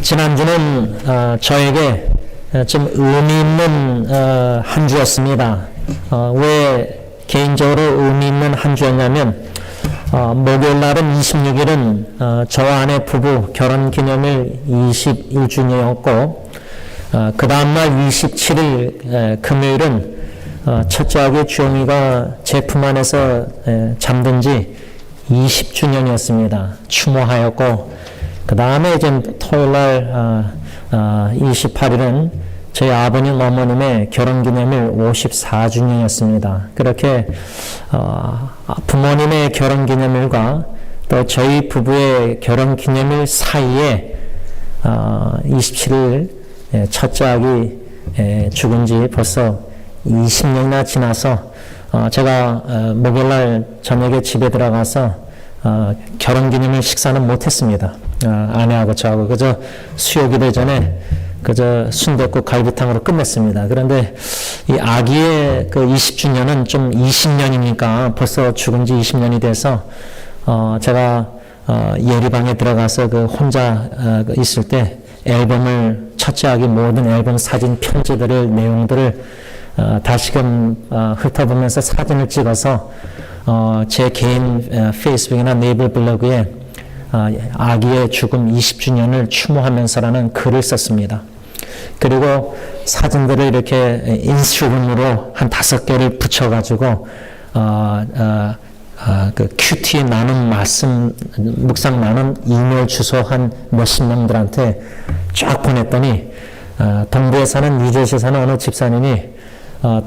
지난주는 저에게 좀 의미 있는 한 주였습니다. 왜 개인적으로 의미 있는 한 주였냐면 목요일 날은 26일은 저와 아내 부부 결혼기념일 21주년이었고 그 다음날 27일 금요일은 첫째 아기 주영이가 제 품 안에서 잠든 지 20주년이었습니다. 추모하였고 그 다음에 이제 토요일날 28일은 저희 아버님 어머님의 결혼기념일 54주년이었습니다. 그렇게 부모님의 결혼기념일과 또 저희 부부의 결혼기념일 사이에 27일 첫째 아기 죽은 지 벌써 20년이나 지나서 제가 목요일날 저녁에 집에 들어가서 결혼기념일 식사는 못했습니다. 아내하고 저하고 그저 수요기도 전에 그저 순댓국 갈비탕으로 끝냈습니다. 그런데 이 아기의 그 20주년은 좀 20년이니까 벌써 죽은 지 20년이 돼서 제가 예리방에 들어가서 그 혼자 있을 때 앨범을 첫째 아기 모든 앨범 사진 편지들을 내용들을 다시금 훑어보면서 사진을 찍어서 제 개인 페이스북이나 네이버 블로그에 아기의 죽음 20주년을 추모하면서라는 글을 썼습니다. 그리고 사진들을 이렇게 인스타그램으로 한 5개를 붙여가지고 그 큐티 나눔 말씀 묵상 나눔 이메일 주소 한 몇십 명들한테 쫙 보냈더니 동부에 사는 뉴저지에 사는 어느 집사님이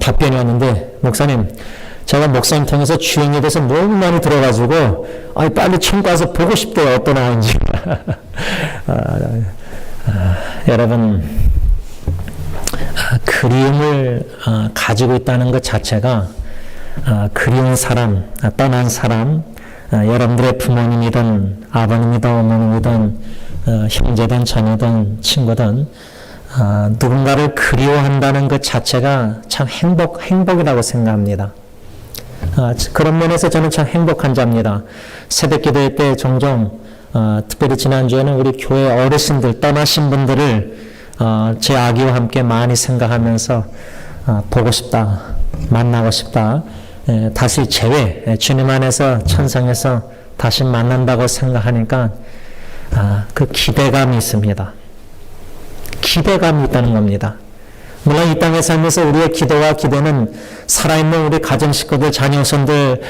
답변이 왔는데, 목사님, 제가 목사님 통해서 주인에 대해서 너무 많이 들어가지고 빨리 천국 가서 보고 싶대요. 어떤 아이인지. 여러분, 그리움을 가지고 있다는 것 자체가 그리운 사람, 떠난 사람, 여러분들의 부모님이든 아버님이든 어머님이든 형제든 자녀든 친구든 누군가를 그리워한다는 것 자체가 참 행복이라고 생각합니다. 그런 면에서 저는 참 행복한 자입니다. 새벽기도회 때 종종 특별히 지난주에는 우리 교회 어르신들 떠나신 분들을 제 아기와 함께 많이 생각하면서 보고 싶다, 만나고 싶다, 다시 주님 안에서 천상에서 다시 만난다고 생각하니까 그 기대감이 있습니다. 기대감이 있다는 겁니다. 물론 이 땅에 살면서 우리의 기도와 기대는 살아있는 우리 가정 식구들, 자녀손들,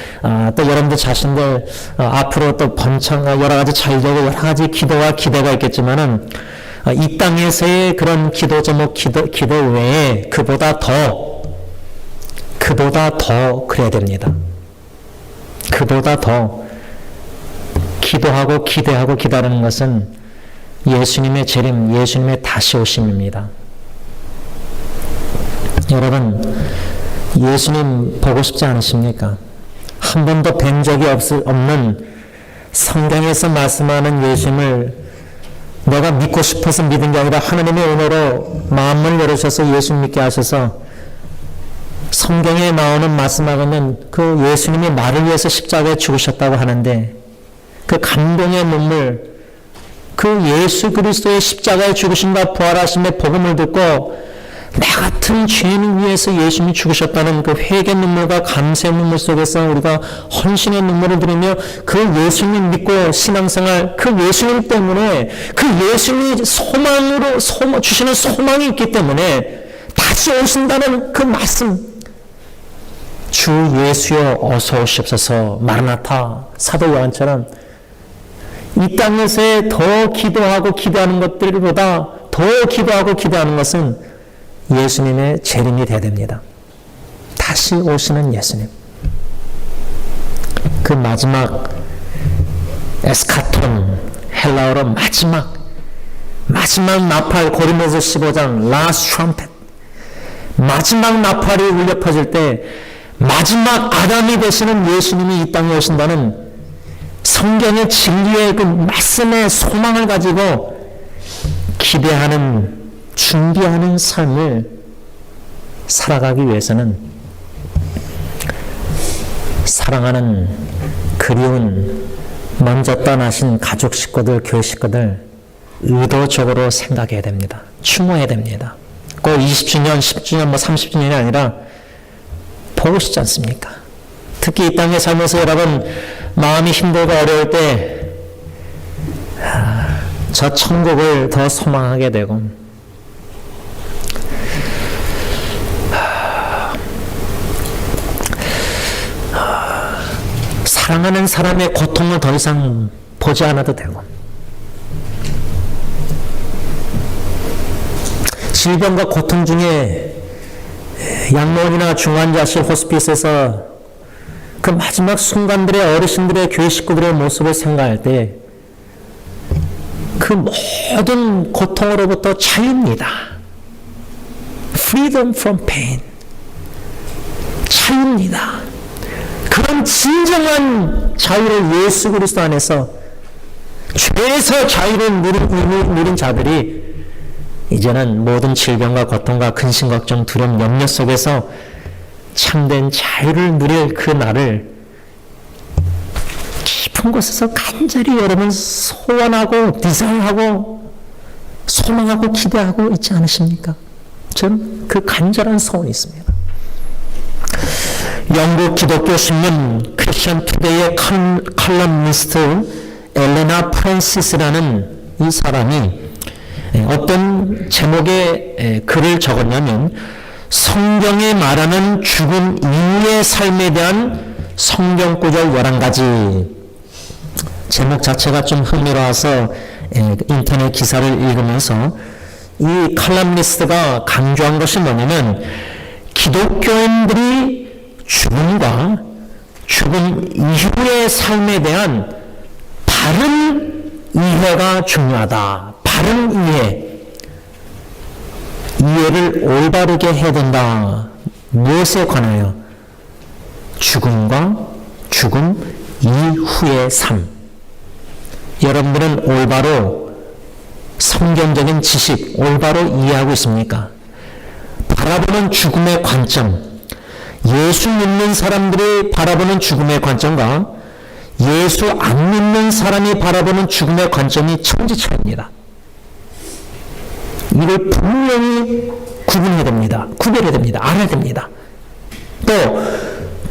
또 여러분들 자신들 앞으로 또 번창 여러 가지 잘 되고 여러 가지 기도와 기대가 있겠지만은 이 땅에서의 그런 기도 제목, 기도 외에 그보다 더 그래야 됩니다. 그보다 더 기도하고 기대하고 기다리는 것은 예수님의 재림, 예수님의 다시 오심입니다. 여러분, 예수님 보고 싶지 않으십니까? 한 번도 뵌 적이 없는 성경에서 말씀하는 예수님을 내가 믿고 싶어서 믿은 게 아니라 하나님의 은혜로 마음을 열으셔서 예수 믿게 하셔서 성경에 나오는 말씀하고는 그 예수님이 나를 위해서 십자가에 죽으셨다고 하는데 그 감동의 눈물, 그 예수 그리스도의 십자가에 죽으심과 부활하심의 복음을 듣고 나 같은 죄인을 위해서 예수님이 죽으셨다는 그 회개 눈물과 감사의 눈물 속에서 우리가 헌신의 눈물을 들이며 그 예수님 믿고 신앙생활, 그 예수님 때문에 그 예수님이 주시는 소망이 있기 때문에 다시 오신다는 그 말씀, 주 예수여 어서 오시옵소서, 마라나타, 사도 요한처럼 이 땅에서의 더 기도하고 기대하는 것들보다 더 기도하고 기대하는 것은 예수님의 재림이 되어야 됩니다. 다시 오시는 예수님. 그 마지막 에스카톤, 헬라어로 마지막 나팔, 고린도서 15장 last trumpet, 마지막 나팔이 울려 퍼질 때 마지막 아담이 되시는 예수님이 이 땅에 오신다는 성경의 진리의 그 말씀의 소망을 가지고 기대하는, 준비하는 삶을 살아가기 위해서는 사랑하는 그리운 먼저 떠나신 가족 식구들, 교회 식구들 의도적으로 생각해야 됩니다. 추모해야 됩니다. 꼭 20주년, 10주년, 30주년이 아니라 보고 싶지 않습니까? 특히 이 땅에 살면서 여러분 마음이 힘들고 어려울 때 저 천국을 더 소망하게 되고 사랑하는 사람의 고통을 더 이상 보지 않아도 되고 질병과 고통 중에 양로원이나 중환자실 호스피스에서 그 마지막 순간들의 어르신들의 교회 식구들의 모습을 생각할 때 그 모든 고통으로부터 자유입니다. Freedom from pain. 자유입니다. 그런 진정한 자유를 예수 그리스도 안에서 죄에서 자유를 누린 자들이 이제는 모든 질병과 고통과 근심 걱정 두려움 염려 속에서 참된 자유를 누릴 그 날을 깊은 곳에서 간절히 여러분 소원하고 디자인하고 소망하고 기대하고 있지 않으십니까? 저는 그 간절한 소원이 있습니다. 영국 기독교 신문 크리스천 투데이의 칼럼니스트 엘레나 프랜시스라는 이 사람이 어떤 제목의 글을 적었냐면 성경에 말하는 죽음 이후의 삶에 대한 성경 구절 11가지. 제목 자체가 좀 흥미로워서 인터넷 기사를 읽으면서 이 칼럼니스트가 강조한 것이 뭐냐면 기독교인들이 죽음과 죽음 이후의 삶에 대한 바른 이해가 중요하다. 바른 이해를 올바르게 해야 된다. 무엇에 관하여? 죽음과 죽음 이후의 삶. 여러분들은 올바로 성경적인 지식 올바로 이해하고 있습니까? 바라보는 죽음의 관점, 예수 믿는 사람들이 바라보는 죽음의 관점과 예수 안 믿는 사람이 바라보는 죽음의 관점이 천지차이입니다. 이걸 분명히 구분해야 됩니다. 구별해야 됩니다. 알아야 됩니다. 또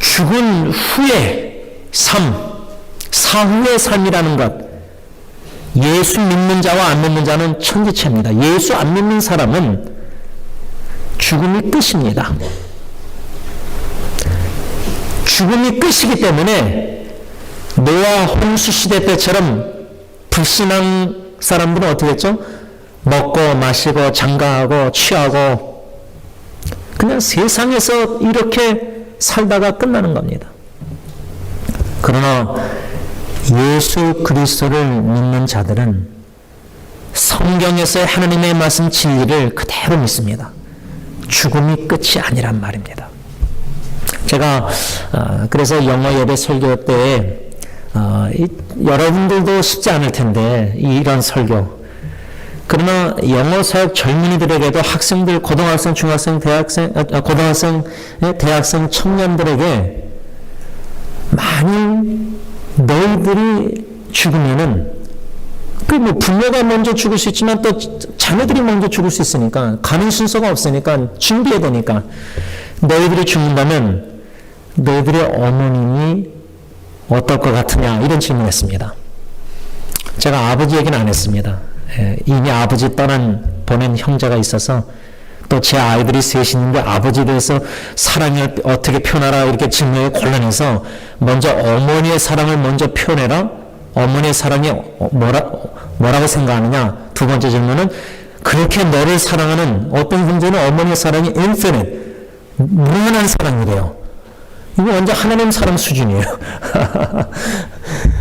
죽은 후의 삶, 사후의 삶이라는 것, 예수 믿는 자와 안 믿는 자는 천지차입니다. 예수 안 믿는 사람은 죽음이 끝입니다. 죽음이 끝이기 때문에 노아 홍수 시대 때처럼 불신앙 사람들은 어떻게 했죠? 먹고 마시고 장가하고 취하고 그냥 세상에서 이렇게 살다가 끝나는 겁니다. 그러나 예수 그리스도를 믿는 자들은 성경에서의 하나님의 말씀 진리를 그대로 믿습니다. 죽음이 끝이 아니란 말입니다. 제가 그래서 영어 예배 설교 때에 여러분들도 쉽지 않을 텐데 이런 설교. 그러나 영어 사역 젊은이들에게도 학생들, 고등학생, 중학생, 고등학생, 대학생 청년들에게 만일 너희들이 죽으면은 뭐 부모가 먼저 죽을 수 있지만 또 자녀들이 먼저 죽을 수 있으니까 가는 순서가 없으니까 준비해야 되니까 너희들이 죽는다면 너희들의 어머님이 어떨 것 같으냐 이런 질문했습니다. 제가 아버지 얘기는 안 했습니다. 이미 아버지 보낸 형제가 있어서 또 제 아이들이 셋이 있는데 아버지에 대해서 사랑을 어떻게 표현하라 이렇게 질문에 곤란해서 먼저 어머니의 사랑을 먼저 표현해라. 어머니의 사랑이 뭐라고 생각하느냐. 두 번째 질문은 그렇게 너를 사랑하는 어떤 분들은 어머니의 사랑이 infinite, 무한한 사랑이래요. 이거 완전 하나님 사랑 수준이에요.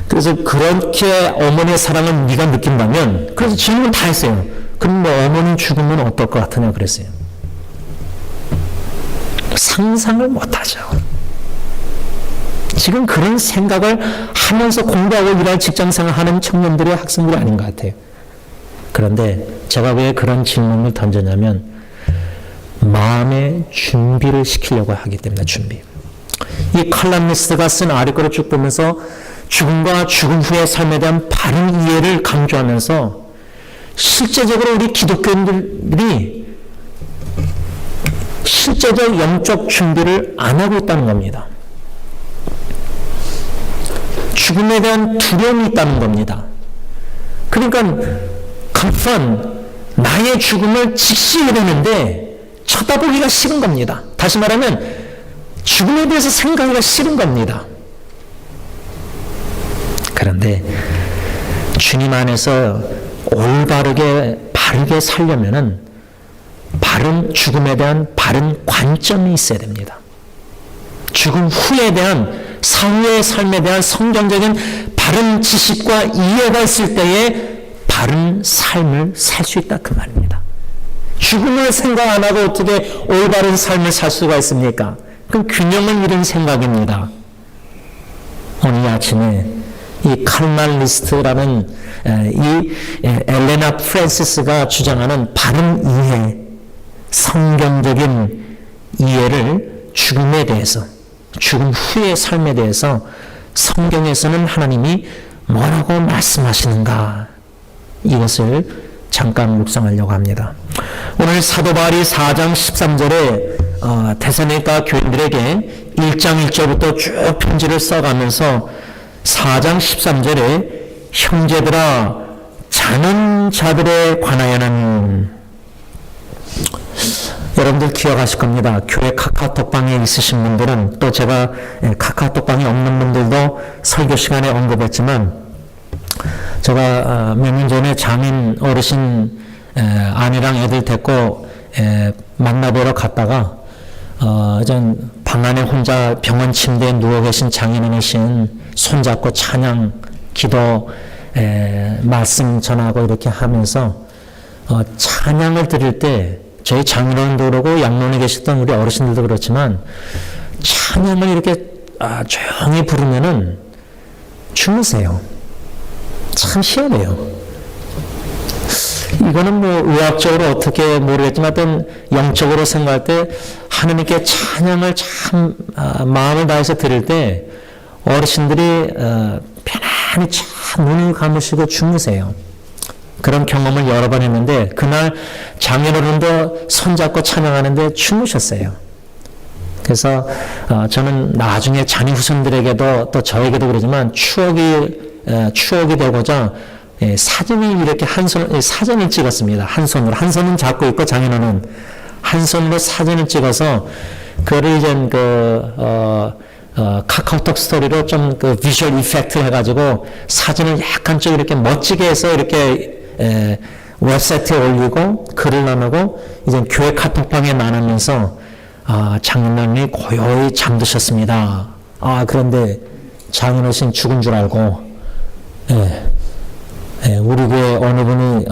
그래서 그렇게 어머니의 사랑을 네가 느낀다면 그래서 질문 다 했어요. 그럼 뭐 어머니 죽으면 어떨 것 같으냐 그랬어요. 상상을 못하죠. 지금 그런 생각을 하면서 공부하고 일할 직장생활 하는 청년들이 학생들이 아닌 것 같아요. 그런데 제가 왜 그런 질문을 던졌냐면 마음의 준비를 시키려고 하기 때문에 준비. 이 칼럼니스트가 쓴 아리꼬를 쭉 보면서 죽음과 죽음 후의 삶에 대한 바른 이해를 강조하면서 실제적으로 우리 기독교인들이 실제적 영적 준비를 안 하고 있다는 겁니다. 죽음에 대한 두려움이 있다는 겁니다. 그러니까 confront, 나의 죽음을 직시 이루는데 쳐다보기가 싫은 겁니다. 다시 말하면 죽음에 대해서 생각하기가 싫은 겁니다. 그런데 주님 안에서 올바르게 바르게 살려면은 죽음에 대한 바른 관점이 있어야 됩니다. 죽음 후에 대한 사후의 삶에 대한 성경적인 바른 지식과 이해가 있을 때에 바른 삶을 살 수 있다 그 말입니다. 죽음을 생각 안 하고 어떻게 올바른 삶을 살 수가 있습니까? 그 균형을 잃은 생각입니다. 오늘 아침에 이 칼말리스트라는 이 엘레나 프랜시스가 주장하는 바른 이해, 성경적인 이해를 죽음에 대해서, 죽음 후의 삶에 대해서 성경에서는 하나님이 뭐라고 말씀하시는가, 이것을 잠깐 묵상하려고 합니다. 오늘 사도 바울이 4장 13절에 데살로니가 교인들에게 1장 1절부터 쭉 편지를 써가면서 4장 13절에 형제들아 자는 자들에 관하여는, 여러분들 기억하실 겁니다. 교회 카카오톡방에 있으신 분들은, 또 제가 카카오톡방에 없는 분들도 설교 시간에 언급했지만, 제가 몇 년 전에 장인 어르신 아내랑 애들 데리고 만나뵈러 갔다가 이젠 방 안에 혼자 병원 침대에 누워 계신 장인어르신 손잡고 찬양, 기도, 말씀 전하고 이렇게 하면서 찬양을 드릴 때 저희 장인어른도 그러고 양론에 계셨던 우리 어르신들도 그렇지만 찬양을 이렇게 조용히 부르면은 주무세요. 참 희한해요. 이거는 뭐 의학적으로 어떻게 모르겠지만 어떤 영적으로 생각할 때 하나님께 찬양을 참 마음을 다해서 드릴 때 어르신들이 편안히 참 눈을 감으시고 주무세요. 그런 경험을 여러 번 했는데 그날 장인어른도 손잡고 찬양하는데 주무셨어요. 그래서 저는 나중에 자녀 후손들에게도 또 저에게도 그러지만 추억이 되고자 사진을 이렇게 사진을 찍었습니다. 한 손은 잡고 있고 장인어른 한 손으로 사진을 찍어서 그거를 이제 카카오톡 스토리로 좀 비주얼 이펙트 해가지고 사진을 약간 좀 이렇게 멋지게 해서 이렇게 웹사이트에 올리고 글을 나누고 이제 교회 카톡방에 나누면서 장인어른이 고요히 잠드셨습니다. 그런데 장인어르신 죽은 줄 알고 우리 교회 어느 분이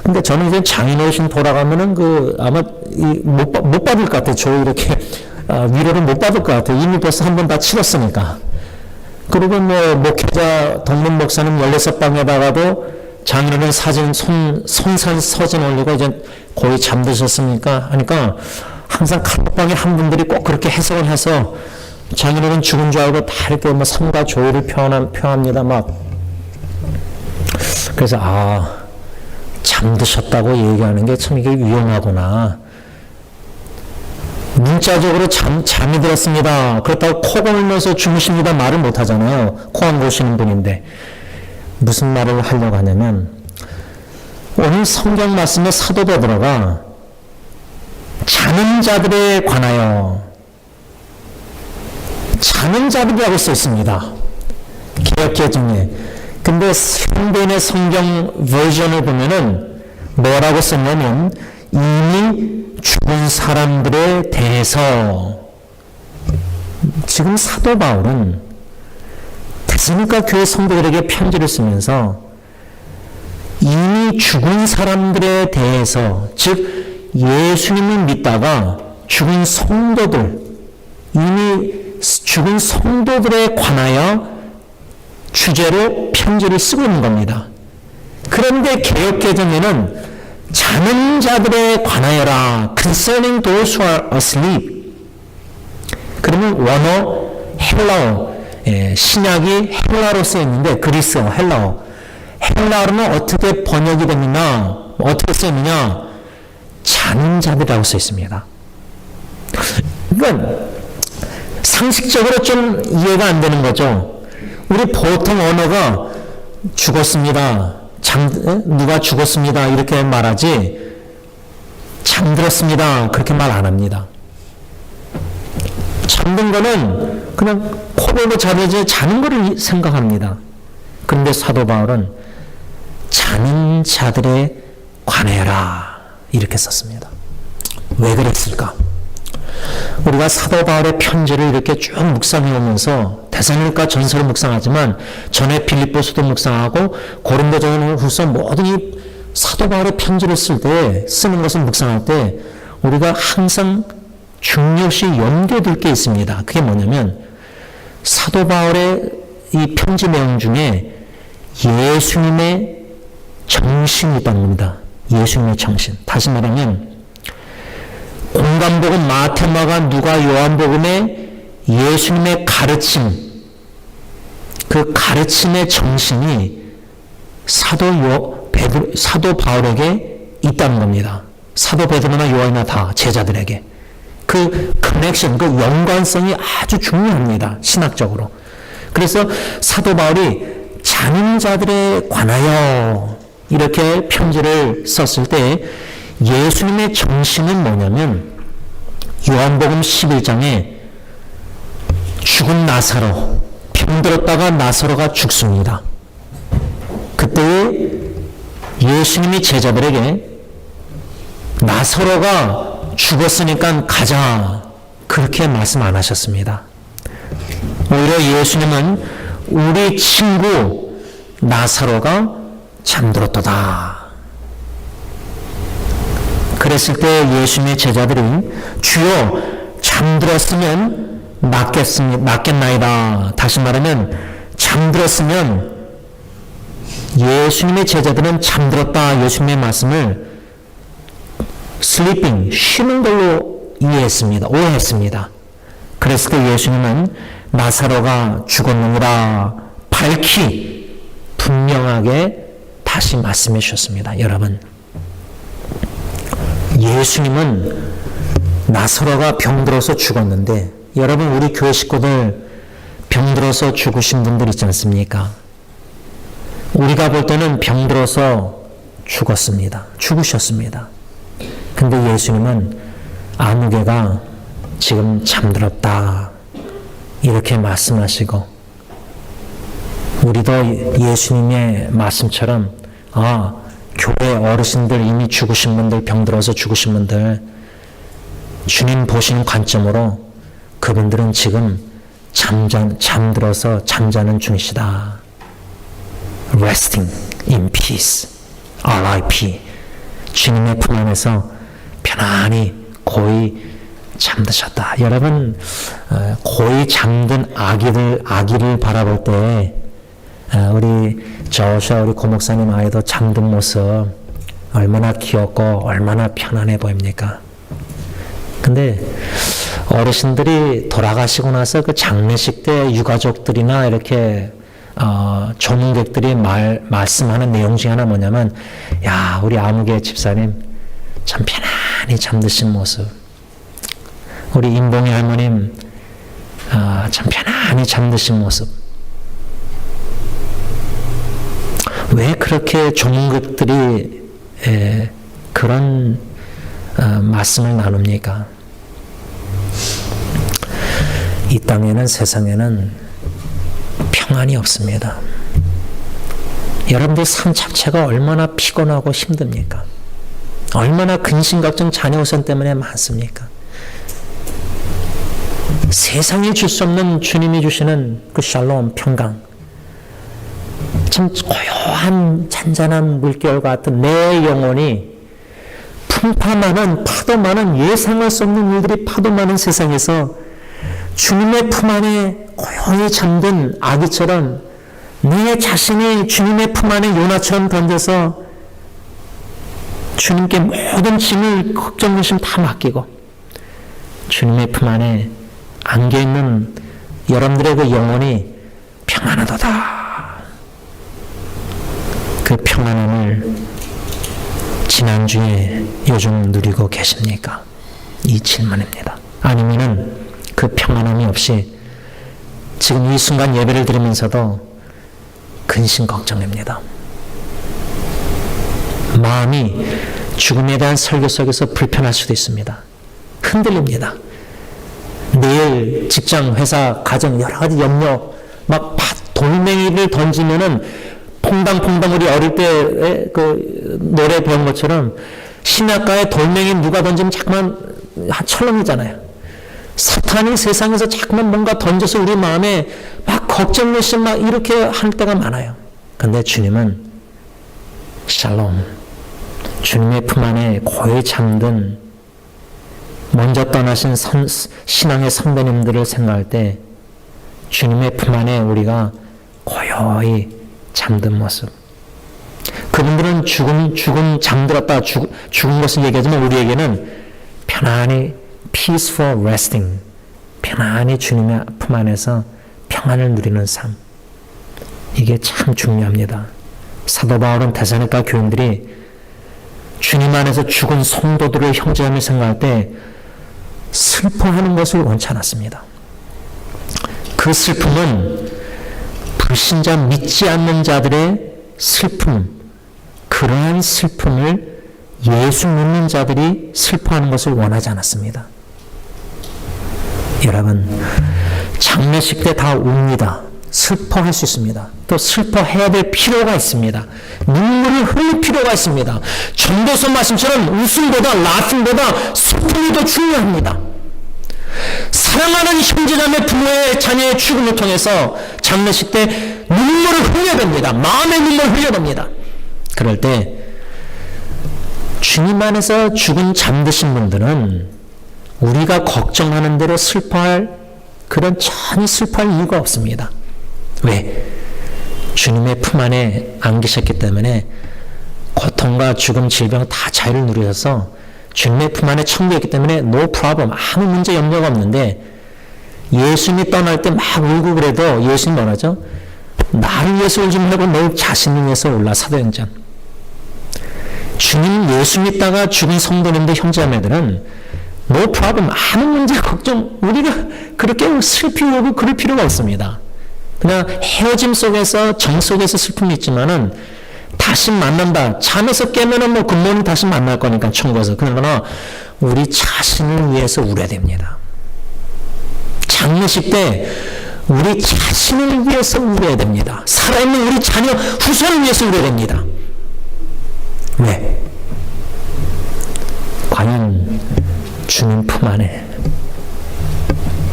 근데 저는 이제 장인어르신 돌아가면은 아마 못 받을 것 같아요. 저 이렇게 위로를 못 받을 것 같아요. 이미 벌써 한 번 다 치렀으니까. 그리고 뭐 목회자 동문 목사님 16방에다가도 장인어른 사진 손산 사진 올리고 이제 거의 잠드셨습니까 하니까 항상 카톡방에 한 분들이 꼭 그렇게 해석을 해서 장인어른 죽은 줄 알고 다 이렇게 뭐 성가 조의를 표합니다. 막 그래서 잠드셨다고 얘기하는 게 참 이게 위험하구나. 문자적으로 잠이 들었습니다. 그렇다고 코 골면서 주무십니다 말을 못 하잖아요. 코 안 고시는 분인데. 무슨 말을 하려고 하냐면 오늘 성경 말씀에 사도 베드로가 자는 자들에 관하여 자는 자들이라고 써 있습니다. 개역개정에. 근데 현대인의 성경 버전을 보면은 뭐라고 썼냐면 이미 죽은 사람들에 대해서. 지금 사도 바울은 데살로니가 교회 성도들에게 편지를 쓰면서 이미 죽은 사람들에 대해서, 즉 예수님을 믿다가 죽은 성도들, 이미 죽은 성도들에 관하여 주제로 편지를 쓰고 있는 겁니다. 그런데 개역개정에는 자는 자들에 관하여라, concerning those who are asleep. 그러면 원어 헬라어, 신약이 헬라어로 쓰여 있는데 그리스어, 헬라어. 헬라어로는 어떻게 번역이 됩니까? 어떻게 쓰느냐? 자는 자들이라고 써 있습니다. 그러니까 상식적으로 좀 이해가 안 되는 거죠. 우리 보통 언어가 죽었습니다. 누가 죽었습니다. 이렇게 말하지 잠들었습니다. 그렇게 말 안 합니다. 잠든 거는 그냥 코로로 자듯이 자는 거를 생각합니다. 그런데 사도 바울은 자는 자들에 관해라 이렇게 썼습니다. 왜 그랬을까? 우리가 사도 바울의 편지를 이렇게 쭉 묵상해 오면서 데살로니가 전서를 묵상하지만 전에 빌립보서도 묵상하고 고린도전후서 모든 이 사도 바울의 편지를 쓰는 것을 묵상할 때 우리가 항상 중요시 염두에 둘 게 있습니다. 그게 뭐냐면 사도 바울의 이 편지 내용 중에 예수님의 정신이 있다는 겁니다. 예수님의 정신. 다시 말하면 공간복음, 마태, 마가, 누가, 요한복음의 예수님의 가르침, 그 가르침의 정신이 사도 바울에게 있다는 겁니다. 사도 베드로나 요한이나 다 제자들에게. 그 커넥션, 그 연관성이 아주 중요합니다. 신학적으로. 그래서 사도 바울이 자는 자들에 관하여 이렇게 편지를 썼을 때 예수님의 정신은 뭐냐면 요한복음 11장에 죽은 나사로, 병들었다가 나사로가 죽습니다. 그때 예수님이 제자들에게 나사로가 죽었으니까 가자 그렇게 말씀 안 하셨습니다. 오히려 예수님은 우리 친구 나사로가 잠들었도다. 그랬을 때 예수님의 제자들이 주여 잠들었으면 낫겠나이다. 다시 말하면 잠들었으면 예수님의 제자들은 잠들었다. 예수님의 말씀을 sleeping, 쉬는 걸로 이해했습니다. 오해했습니다. 그랬을 때 예수님은 나사로가 죽었느니라 밝히 분명하게 다시 말씀해 주셨습니다. 여러분, 예수님은 나사로가 병들어서 죽었는데 여러분 우리 교회 식구들 병들어서 죽으신 분들 있지 않습니까? 우리가 볼 때는 병들어서 죽었습니다. 죽으셨습니다. 근데 예수님은 아무개가 지금 잠들었다 이렇게 말씀하시고 우리도 예수님의 말씀처럼 교회 어르신들 이미 죽으신 분들 병들어서 죽으신 분들 주님 보시는 관점으로 그분들은 지금 잠들어서 잠자는 중이시다. Resting in peace. RIP. 주님의 품 안에서 편안히 고이 잠드셨다. 여러분 고이 잠든 아기를 바라볼 때 우리 저샤 우리 고목사님 아이도 잠든 모습 얼마나 귀엽고 얼마나 편안해 보입니까? 근데 어르신들이 돌아가시고 나서 그 장례식 때 유가족들이나 이렇게 조문객들이 말씀하는 내용 중에 하나 뭐냐면 야 우리 아무개 집사님 참 편안히 잠드신 모습 우리 임봉희 할머님 참 편안히 잠드신 모습 왜 그렇게 조문객들이 그런 말씀을 나눕니까? 이 땅에는 세상에는 평안이 없습니다. 여러분들 삶 자체가 얼마나 피곤하고 힘듭니까? 얼마나 근심걱정 자녀우선 때문에 많습니까? 세상이 줄 수 없는 주님이 주시는 그 샬롬 평강 참 고요한 잔잔한 물결 같은 내 영혼이 풍파 많은 파도 많은 예상할 수 없는 일들이 파도 많은 세상에서 주님의 품 안에 고요히 잠든 아기처럼 내 자신이 주님의 품 안에 요나처럼 던져서 주님께 모든 짐을 걱정 근심 다 맡기고 주님의 품 안에 안겨있는 여러분들의 그 영혼이 평안하도다. 평안함을 지난주에 요즘 누리고 계십니까? 이 질문입니다. 아니면은 그 평안함이 없이 지금 이 순간 예배를 드리면서도 근심 걱정입니다. 마음이 죽음에 대한 설교 속에서 불편할 수도 있습니다. 흔들립니다. 내일 직장, 회사, 가정 여러 가지 염려, 막 돌멩이를 던지면은 퐁당퐁당 우리 어릴 때 그 노래 배운 것처럼 신학가에 돌멩이 누가 던지면 자꾸만 철렁이잖아요. 사탄이 세상에서 자꾸만 뭔가 던져서 우리 마음에 막 걱정내시 막 이렇게 할 때가 많아요. 근데 주님은 샬롬, 주님의 품 안에 고이 잠든 먼저 떠나신 신앙의 선배님들을 생각할 때 주님의 품 안에 우리가 고요히 잠든 모습. 그분들은 죽음 잠들었다 죽은 것을 얘기하지만 우리에게는 편안히 peaceful resting, 편안히 주님의 품 안에서 평안을 누리는 삶. 이게 참 중요합니다. 사도 바울은 데살로니가 교인들이 주님 안에서 죽은 성도들을 형제함을 생각할 때 슬퍼하는 것을 원치 않았습니다. 그 슬픔은 불신자 믿지 않는 자들의 슬픔, 그러한 슬픔을 예수 믿는 자들이 슬퍼하는 것을 원하지 않았습니다. 여러분, 장례식 때 다 웁니다. 슬퍼할 수 있습니다. 또 슬퍼해야 될 필요가 있습니다. 눈물을 흘릴 필요가 있습니다. 전도서 말씀처럼 웃음보다 라핑보다 슬픔이 더 중요합니다. 사랑하는 형제자매 부모의 자녀의 죽음을 통해서 장례식 때 눈물을 흘려야 됩니다. 마음의 눈물을 흘려야 됩니다. 그럴 때 주님 안에서 죽은 잠드신 분들은 우리가 걱정하는 대로 슬퍼할 그런 전혀 슬퍼할 이유가 없습니다. 왜? 주님의 품 안에 안기셨기 때문에 고통과 죽음, 질병 다 자유를 누리셔서 주님의 품 안에 천국에 있기 때문에 no problem, 아무 문제 염려가 없는데 예수님이 떠날 때 막 울고 그래도 예수님 뭐라죠? 나를 위해서 울지 말고 너 자신을 위해서 울라. 사도행전. 주님 예수 믿다가 죽은 성도님들 형제자매들은 no problem, 아무 문제 걱정 우리가 그렇게 슬피 울고 그럴 필요가 없습니다. 그냥 헤어짐 속에서 정 속에서 슬픔이 있지만은 다시 만난다. 잠에서 깨면은 뭐 굿모닝 다시 만날 거니까 천국에서. 그러나 우리 자신을 위해서 울어야 됩니다. 장례식 때 우리 자신을 위해서 울어야 됩니다. 살아있는 우리 자녀 후손을 위해서 울어야 됩니다. 왜? 과연 주님 품 안에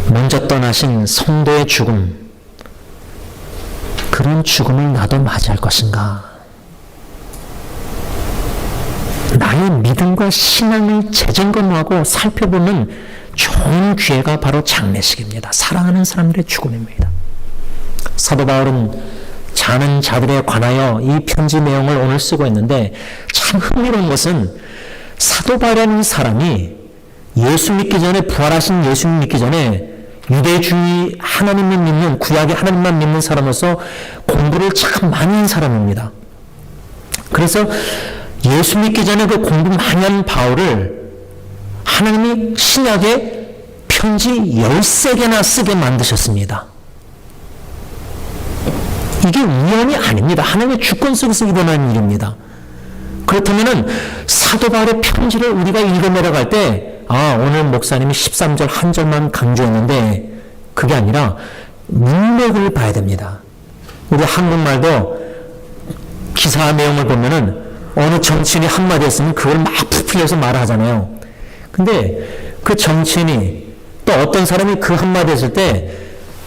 먼저 떠나신 성도의 죽음, 그런 죽음을 나도 맞이할 것인가? 나의 믿음과 신앙을 재점검하고 살펴보는 좋은 기회가 바로 장례식입니다. 사랑하는 사람들의 죽음입니다. 사도 바울은 자는 자들에 관하여 이 편지 내용을 오늘 쓰고 있는데 참 흥미로운 것은 사도 바울이라는 사람이 예수 믿기 전에 부활하신 예수님 믿기 전에 유대주의 하나님을 믿는 구약의 하나님만 믿는 사람으로서 공부를 참 많이 한 사람입니다. 그래서 예수 믿기 전에 그 공부 많이 한 바울을 하나님이 신약에 편지 13개나 쓰게 만드셨습니다. 이게 우연이 아닙니다. 하나님의 주권 속에서 일어나는 일입니다. 그렇다면 사도 바울의 편지를 우리가 읽어 내려갈 때 오늘 목사님이 13절 한 절만 강조했는데 그게 아니라 문맥을 봐야 됩니다. 우리 한국말도 기사 내용을 보면은 어느 정치인이 한마디 했으면 그걸 막 부풀려서 말하잖아요. 근데 그 정치인이 또 어떤 사람이 그 한마디 했을 때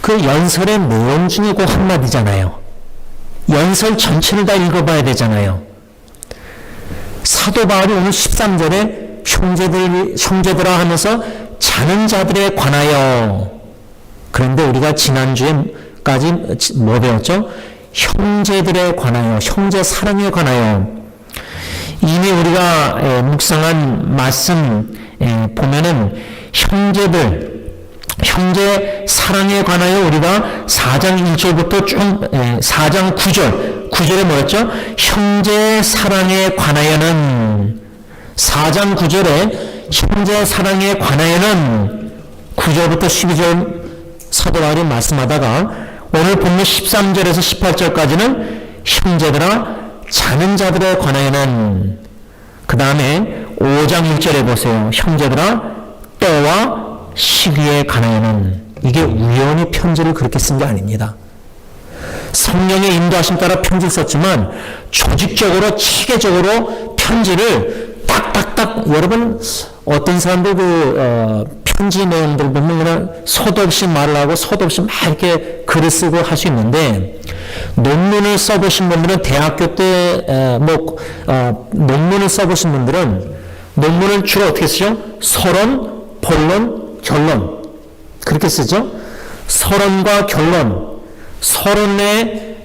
그 연설의 내용 중에 그 한마디잖아요. 연설 전체를 다 읽어봐야 되잖아요. 사도 바울이 오늘 13절에 형제들아 하면서 자는 자들에 관하여, 그런데 우리가 지난주에까지 뭐 배웠죠? 형제들에 관하여, 형제 사랑에 관하여. 이미 우리가 묵상한 말씀 보면은 형제 사랑에 관하여 우리가 4장 1절부터 쭉 4장 9절에 뭐였죠? 형제 사랑에 관하여는 4장 9절에 형제 사랑에 관하여는 9절부터 12절 사도 바울이 말씀하다가 오늘 본문 13절에서 18절까지는 형제들아 자는 자들에 관하여는, 그 다음에 5장 1절에 보세요. 형제들아 때와 시기에 관하여는. 이게 우연히 편지를 그렇게 쓴 게 아닙니다. 성령의 인도하심 따라 편지를 썼지만 조직적으로 체계적으로 편지를 딱딱딱, 여러분 어떤 사람들 편지 내용들 보면 그냥 소도 없이 말을 하고 소도 없이 막 이렇게 글을 쓰고 할 수 있는데, 논문을 써보신 분들은 대학교 때 논문을 써보신 분들은 논문을 주로 어떻게 쓰죠? 서론, 본론, 결론, 그렇게 쓰죠. 서론과 결론, 서론의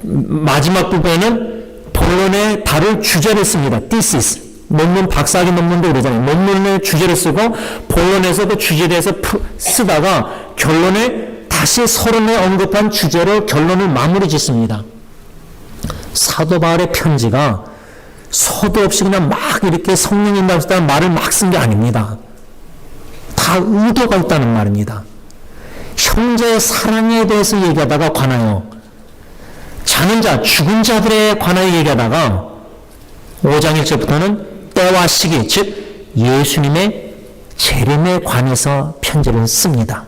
마지막 부분에는 본론의 다룰 주제를 씁니다. thesis. 논문, 박사학위 논문도 그러잖아요. 논문의 주제를 쓰고 본론에서 그 주제에 대해서 쓰다가 결론에 다시 서론에 언급한 주제로 결론을 마무리 짓습니다. 사도 바울의 편지가 서도 없이 그냥 막 이렇게 성령이 인도하시다는 말을 막 쓴 게 아닙니다. 다 의도가 있다는 말입니다. 형제의 사랑에 대해서 얘기하다가 관하여, 자는 자, 죽은 자들에 관하여 얘기하다가 5장 1절부터는 때와 시기, 즉 예수님의 재림에 관해서 편지를 씁니다.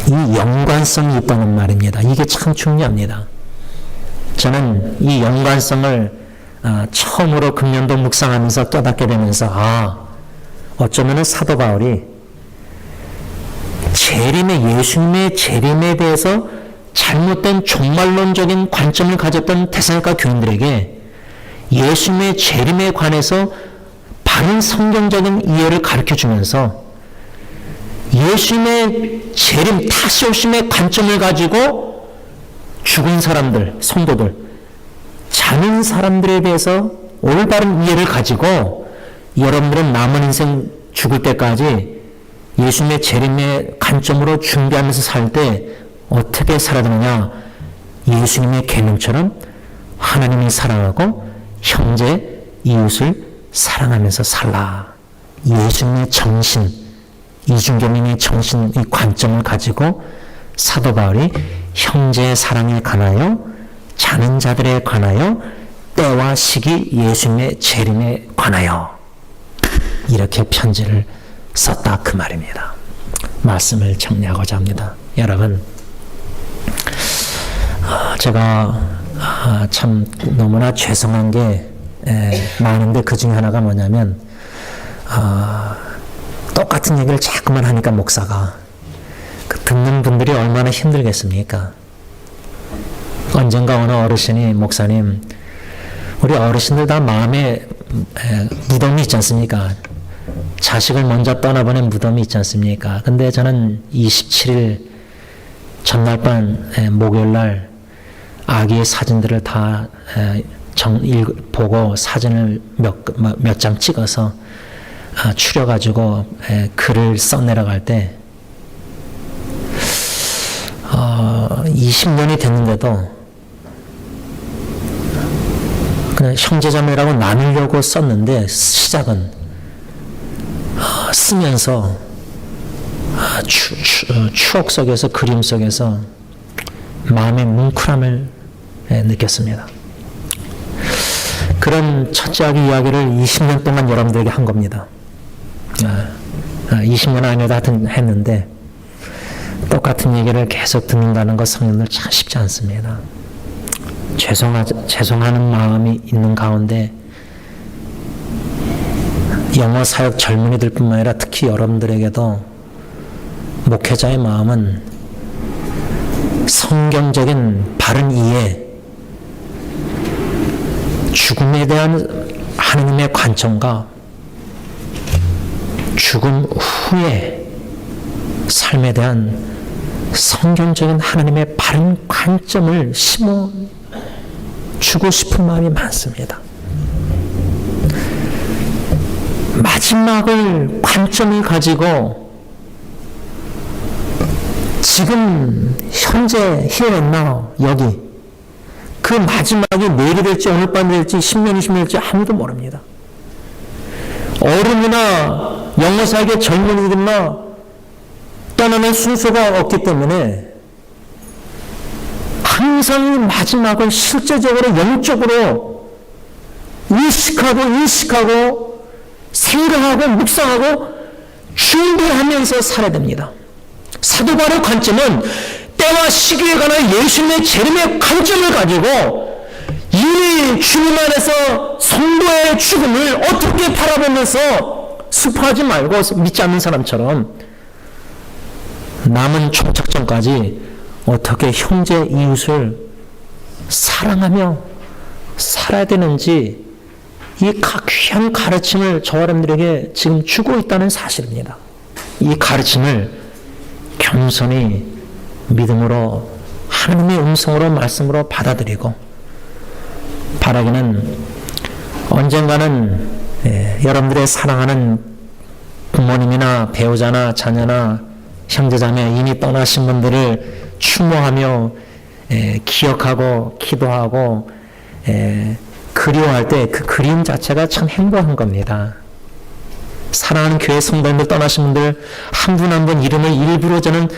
이 연관성이 있다는 말입니다. 이게 참 중요합니다. 저는 이 연관성을 처음으로 금년도 묵상하면서 깨닫게 되면서 어쩌면 사도 바울이 예수님의 재림에 대해서 잘못된 종말론적인 관점을 가졌던 데살로니가 교인들에게 예수님의 재림에 관해서 바른 성경적인 이해를 가르쳐주면서 예수님의 재림, 다시 오심의 관점을 가지고 죽은 사람들, 성도들, 자는 사람들에 대해서 올바른 이해를 가지고 여러분들은 남은 인생 죽을 때까지 예수님의 재림의 관점으로 준비하면서 살 때 어떻게 살아야 되느냐? 예수님의 계명처럼 하나님이 사랑하고 형제, 이웃을 사랑하면서 살라. 예수님의 정신, 이중계명의 정신, 이 관점을 가지고 사도 바울이 형제의 사랑에 관하여, 자는 자들에 관하여, 때와 시기 예수님의 재림에 관하여 이렇게 편지를 썼다 그 말입니다. 말씀을 정리하고자 합니다. 여러분, 제가 참 너무나 죄송한 게 많은데 그 중에 하나가 뭐냐면 똑같은 얘기를 자꾸만 하니까 목사가 듣는 분들이 얼마나 힘들겠습니까? 언젠가 어느 어르신이 목사님, 우리 어르신들 다 마음에 무덤이 있지 않습니까? 자식을 먼저 떠나보낸 무덤이 있지 않습니까? 근데 저는 27일 전날 밤 목요일날 아기의 사진들을 다 보고 사진을 몇 장 찍어서 추려가지고 글을 써내려갈 때 20년이 됐는데도 그냥 형제자매라고 나누려고 썼는데 시작은 쓰면서 추억 속에서, 그림 속에서 마음의 뭉클함을 느꼈습니다. 그런 첫째 아기 이야기를 20년 동안 여러분들에게 한 겁니다. 20년 아니어도 하여튼 했는데 똑같은 얘기를 계속 듣는다는 것 성령들 참 쉽지 않습니다. 죄송하는 마음이 있는 가운데 영어 사역 젊은이들 뿐만 아니라 특히 여러분들에게도 목회자의 마음은 성경적인 바른 이해, 죽음에 대한 하나님의 관점과 죽음 후의 삶에 대한 성경적인 하나님의 바른 관점을 심어주고 싶은 마음이 많습니다. 마지막을 관점을 가지고 지금 현재 here and now 여기 그 마지막이 내일이 될지 오늘 밤이 될지 10년 20년 될지 아무도 모릅니다. 어른이나 영어사계 젊은이들이나 떠나는 순서가 없기 때문에 항상 이 마지막을 실제적으로 영적으로 인식하고 생각하고 묵상하고 준비하면서 살아야 됩니다. 사도 바울의 관점은 때와 시기에 관한 예수님의 재림의 관점을 가지고 이미 주님 안에서 성도의 죽음을 어떻게 바라보면서 슬퍼하지 말고 믿지 않는 사람처럼 남은 종착전까지 어떻게 형제 이웃을 사랑하며 살아야 되는지 이 귀한 가르침을 저와 여러분들에게 지금 주고 있다는 사실입니다. 이 가르침을 겸손히 믿음으로 하나님의 음성으로 말씀으로 받아들이고 바라기는 언젠가는 여러분들의 사랑하는 부모님이나 배우자나 자녀나 형제자매 이미 떠나신 분들을 추모하며 기억하고 기도하고 그리워할 때 그 그리움 자체가 참 행복한 겁니다. 사랑하는 교회 성도님들 떠나신 분들 한 분 한 분 이름을 일부러 저는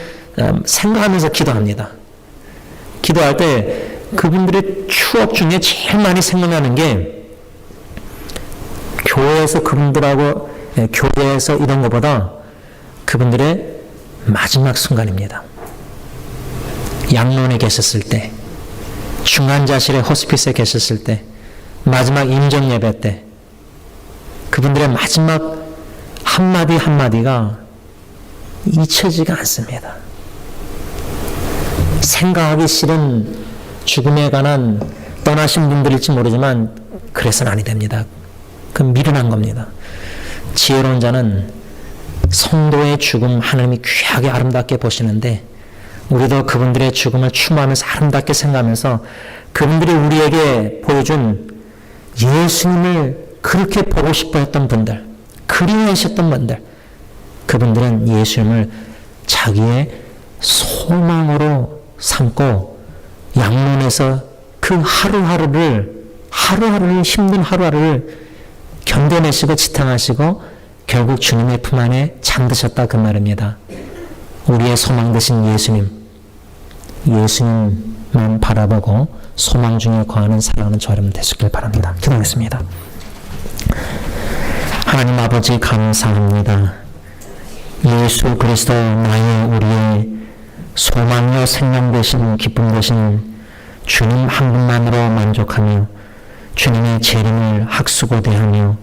생각하면서 기도합니다. 기도할 때 그분들의 추억 중에 제일 많이 생각나는 게 교회에서 그분들하고 교회에서 이런 것보다 그분들의 마지막 순간입니다. 양론에 계셨을 때, 중환자실에 호스피스에 계셨을 때, 마지막 임종 예배 때 그분들의 마지막 한마디 한마디가 잊혀지지가 않습니다. 생각하기 싫은 죽음에 관한 떠나신 분들일지 모르지만 그래서는 아니 됩니다. 그건 미련한 겁니다. 지혜로운 자는 성도의 죽음 하나님이 귀하게 아름답게 보시는데 우리도 그분들의 죽음을 추모하면서 아름답게 생각하면서 그분들이 우리에게 보여준 예수님을 그렇게 보고 싶어 했던 분들, 그리워하셨던 분들, 그분들은 예수님을 자기의 소망으로 삼고 양론에서 그 하루하루를 힘든 하루하루를 견뎌내시고 지탱하시고 결국 주님의 품 안에 잠드셨다 그 말입니다. 우리의 소망 되신 예수님만 바라보고 소망 중에 거하는 사랑하는 저 여러분 되시길 바랍니다. 기도하겠습니다. 하나님 아버지 감사합니다. 예수 그리스도 우리의 소망이요 생명 되신 기쁨 되신 주님 한 분만으로 만족하며 주님의 재림을 학수고대하며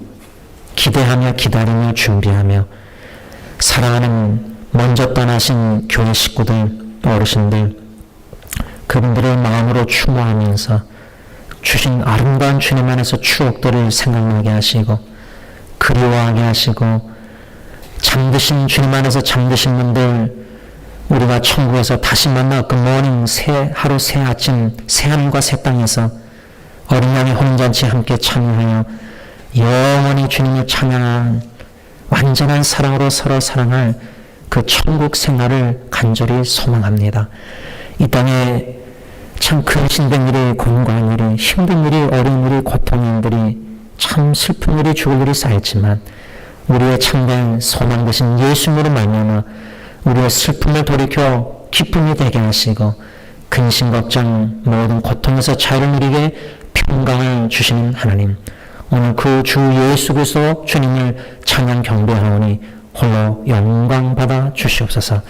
기대하며 기다리며 준비하며 사랑하는 먼저 떠나신 교회 식구들 어르신들 그분들을 마음으로 추모하면서 주신 아름다운 주님 안에서 추억들을 생각나게 하시고 그리워하게 하시고 잠드신 주님 안에서 잠드신 분들 우리가 천국에서 다시 만나 그 모닝 새 하루 새 아침 새 하늘과 새 땅에서 어린 양의 혼잔치 함께 참여하여 영원히 주님을 찬양한 완전한 사랑으로 서로 사랑할 그 천국 생활을 간절히 소망합니다. 이 땅에 참 근심된 일이 공고한 일이 힘든 일이 어려운 일이 고통인 일이 참 슬픈 일이 죽을 일이 쌓였지만 우리의 참된 소망 되신 예수님으로 말미암아 우리의 슬픔을 돌이켜 기쁨이 되게 하시고 근심 걱정 모든 고통에서 자유를 누리게 평강을 주시는 하나님 오늘 그 주 예수 그리스도 주님을 찬양 경배하오니 홀로 영광 받아 주시옵소서.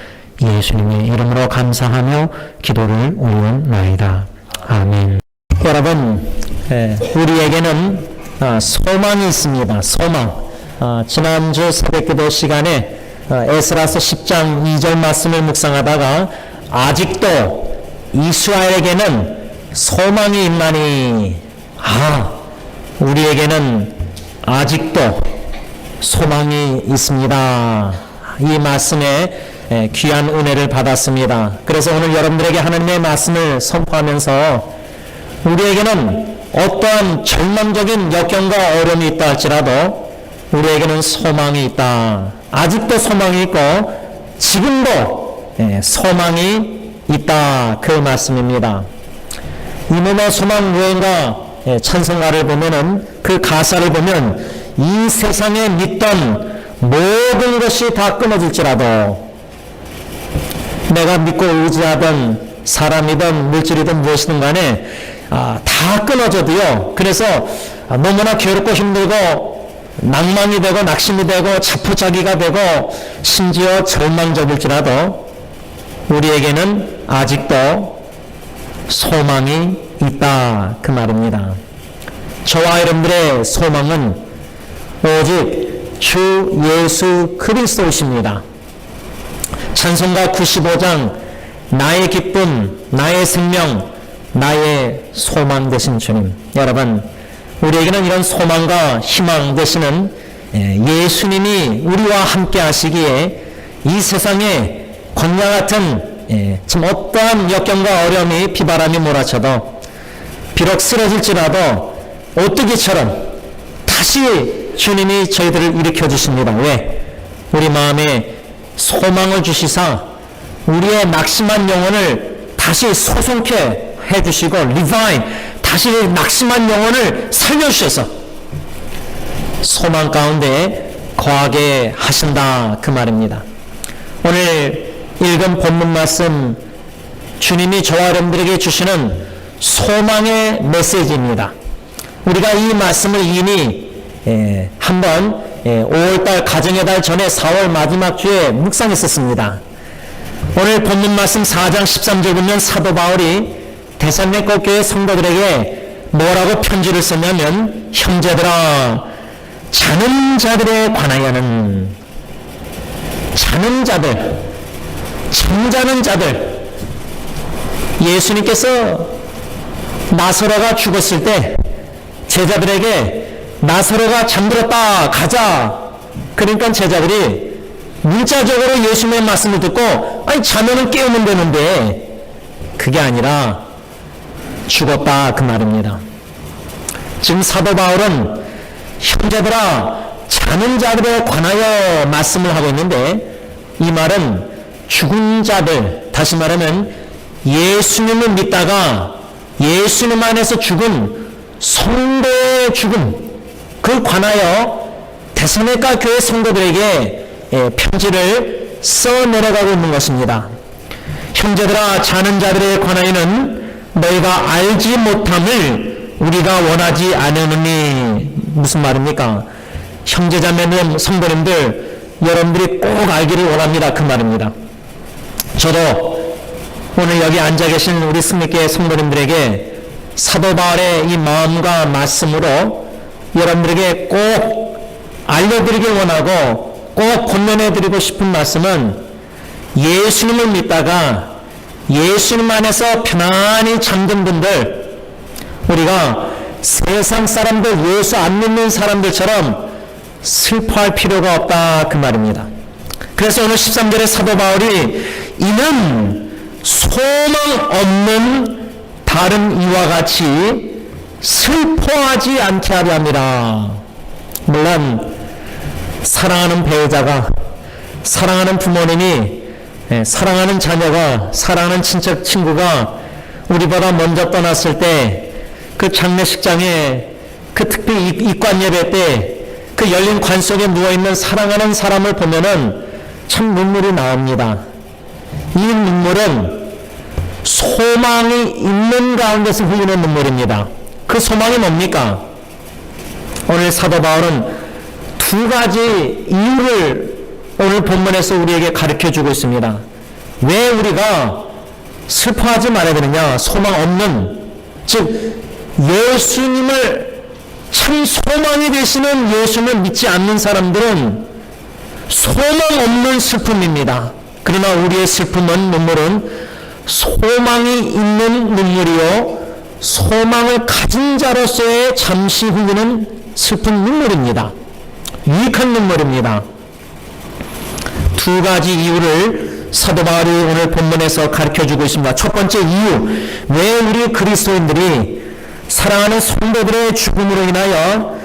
예수님의 이름으로 감사하며 기도를 올려나이다. 아멘. 여러분 우리에게는 소망이 있습니다. 소망. 지난주 새벽기도 시간에 에스라서 10장 2절 말씀을 묵상하다가 아직도 이스라엘에게는 소망이 있나니 우리에게는 아직도 소망이 있습니다. 이 말씀에 귀한 은혜를 받았습니다. 그래서 오늘 여러분들에게 하나님의 말씀을 선포하면서 우리에게는 어떠한 절망적인 역경과 어려움이 있다 할지라도 우리에게는 소망이 있다. 아직도 소망이 있고 지금도 소망이 있다, 그 말씀입니다. 이 몸의 소망 무언가 찬송가를 보면은 그 가사를 보면 이 세상에 믿던 모든 것이 다 끊어질지라도 내가 믿고 의지하던 사람이든 물질이든 무엇이든 간에 다 끊어져도요. 그래서 너무나 괴롭고 힘들고 낭만이 되고 낙심이 되고 자포자기가 되고 심지어 절망적일지라도 우리에게는 아직도 소망이 있다, 그 말입니다. 저와 여러분들의 소망은 오직 주 예수 그리스도이십니다. 찬송가 95장 나의 기쁨, 나의 생명, 나의 소망 되신 주님, 여러분, 우리에게는 이런 소망과 희망 되시는 예수님이 우리와 함께 하시기에 이 세상에 광야 같은 참 어떠한 역경과 어려움이 비바람이 몰아쳐도 비록 쓰러질지라도 오뚜기처럼 다시 주님이 저희들을 일으켜 주십니다. 왜? 우리 마음에 소망을 주시사 우리의 낙심한 영혼을 다시 소송케 해주시고 리바인, 다시 낙심한 영혼을 살려주셔서 소망 가운데 거하게 하신다, 그 말입니다. 오늘 읽은 본문 말씀, 주님이 저와 여러분들에게 주시는 소망의 메시지입니다. 우리가 이 말씀을 이미 한번 5월달 가정의 달 전에 4월 마지막 주에 묵상했었습니다. 오늘 본문 말씀 4장 13절 보면 사도 바울이 데살로니가 교회 성도들에게 뭐라고 편지를 썼냐면, 형제들아, 자는 자들에 관하여는, 자는 자들, 잠자는 자들, 예수님께서 나사로가 죽었을 때 제자들에게 나사로가 잠들었다, 가자. 그러니까 제자들이 문자적으로 예수님의 말씀을 듣고, 아니 자면은 깨우면 되는데, 그게 아니라 죽었다, 그 말입니다. 지금 사도 바울은 형제들아, 자는 자들에 관하여 말씀을 하고 있는데, 이 말은 죽은 자들, 다시 말하면 예수님을 믿다가 예수님 안에서 죽은 성도의 죽음, 그 관하여 데살로니가 교회 성도들에게 편지를 써 내려가고 있는 것입니다. 형제들아, 자는 자들에 관하여는 너희가 알지 못함을 우리가 원하지 않으니, 무슨 말입니까? 형제자매는 성도님들, 여러분들이 꼭 알기를 원합니다, 그 말입니다. 저도 오늘 여기 앉아 계신 우리 승리교회 성도님들에게 사도 바울의 이 마음과 말씀으로 여러분들에게 꼭 알려드리길 원하고 꼭 권면해드리고 싶은 말씀은, 예수님을 믿다가 예수님 안에서 편안히 잠든 분들, 우리가 세상 사람들, 예수 안 믿는 사람들처럼 슬퍼할 필요가 없다, 그 말입니다. 그래서 오늘 13절에 사도 바울이 이는 소망 없는 다른 이와 같이 슬퍼하지 않게 하려 합니다. 물론 사랑하는 배우자가, 사랑하는 부모님이, 사랑하는 자녀가, 사랑하는 친척 친구가 우리보다 먼저 떠났을 때, 그 장례식장에, 그 특별히 입관 예배 때 그 열린 관 속에 누워있는 사랑하는 사람을 보면은 참 눈물이 나옵니다. 이 눈물은 소망이 있는 가운데서 흘리는 눈물입니다. 그 소망이 뭡니까? 오늘 사도 바울은 두 가지 이유를 오늘 본문에서 우리에게 가르쳐주고 있습니다. 왜 우리가 슬퍼하지 말아야 되느냐? 소망 없는, 즉 예수님을, 참 소망이 되시는 예수님을 믿지 않는 사람들은 소망 없는 슬픔입니다. 그러나 우리의 슬픔은, 눈물은 소망이 있는 눈물이요, 소망을 가진 자로서의 잠시 흘리는 슬픈 눈물입니다. 유익한 눈물입니다. 두 가지 이유를 사도 바울이 오늘 본문에서 가르쳐주고 있습니다. 첫 번째 이유, 왜 우리 그리스도인들이 사랑하는 성도들의 죽음으로 인하여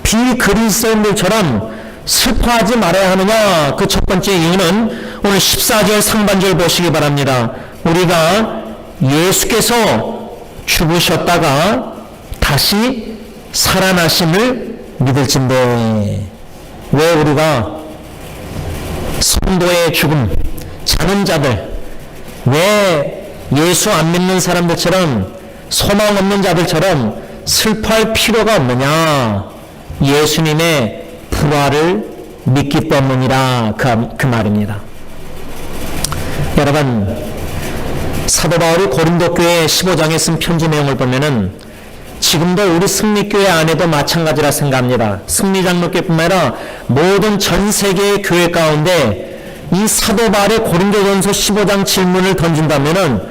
비그리스도인들처럼 슬퍼하지 말아야 하느냐? 그 첫 번째 이유는 오늘 14절 상반절 보시기 바랍니다. 우리가 예수께서 죽으셨다가 다시 살아나심을 믿을진대. 왜 우리가 성도의 죽음, 자는 자들, 왜 예수 안 믿는 사람들처럼 소망 없는 자들처럼 슬퍼할 필요가 없느냐? 예수님의 부활을 믿기 때문이라 그 말입니다. 여러분, 사도 바울이 고린도 교회 15장에 쓴 편지 내용을 보면은 지금도 우리 승리교회 안에도 마찬가지라 생각합니다. 승리장로교회뿐만 아니라 모든 전 세계의 교회 가운데 이 사도 바울의 고린도전서 15장 질문을 던진다면은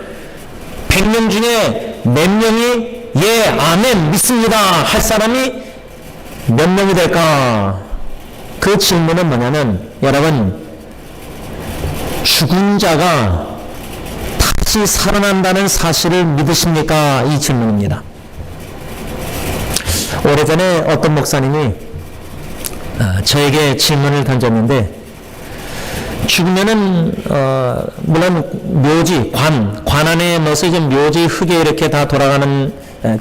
100명 중에 몇 명이 예, 아멘, 믿습니다 할 사람이 몇 명이 될까? 그 질문은 뭐냐면, 여러분, 죽은 자가 다시 살아난다는 사실을 믿으십니까? 이 질문입니다. 오래전에 어떤 목사님이 저에게 질문을 던졌는데, 죽으면은 물론 묘지, 관 안에 넣어서 이제 묘지 흙에 이렇게 다 돌아가는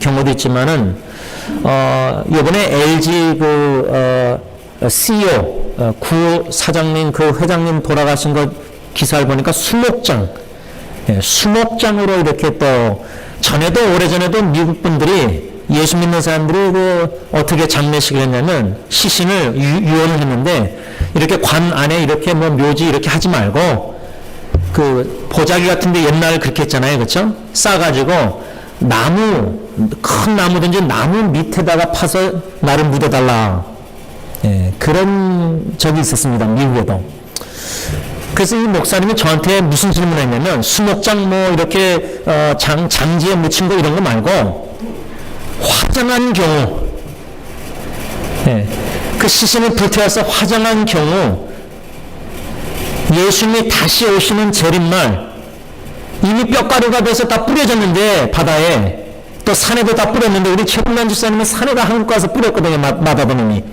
경우도 있지만은 이번에 LG CEO 구 사장님 회장님 돌아가신 것 기사를 보니까 수목장으로 이렇게 또 전에도 오래전에도 미국 분들이 예수 믿는 사람들이 어떻게 장례식을 했냐면 시신을 유언을 했는데 이렇게 관 안에 이렇게 묘지 이렇게 하지 말고 보자기 같은데 옛날 그렇게 했잖아요, 그렇죠? 싸가지고 큰 나무든지 나무 밑에다가 파서 나를 묻어달라. 그런 적이 있었습니다, 미국에도. 그래서 이 목사님이 저한테 무슨 질문을 했냐면 수목장 이렇게 장지에 묻힌 거 이런 거 말고 화장한 경우, 그 시신을 불태워서 화장한 경우 예수님이 다시 오시는 재림날 이미 뼈가루가 돼서 다 뿌려졌는데 바다에 또 산에도 다 뿌렸는데 우리 최근만 집사님은 산에다 한국 가서 뿌렸거든요. 마다보님이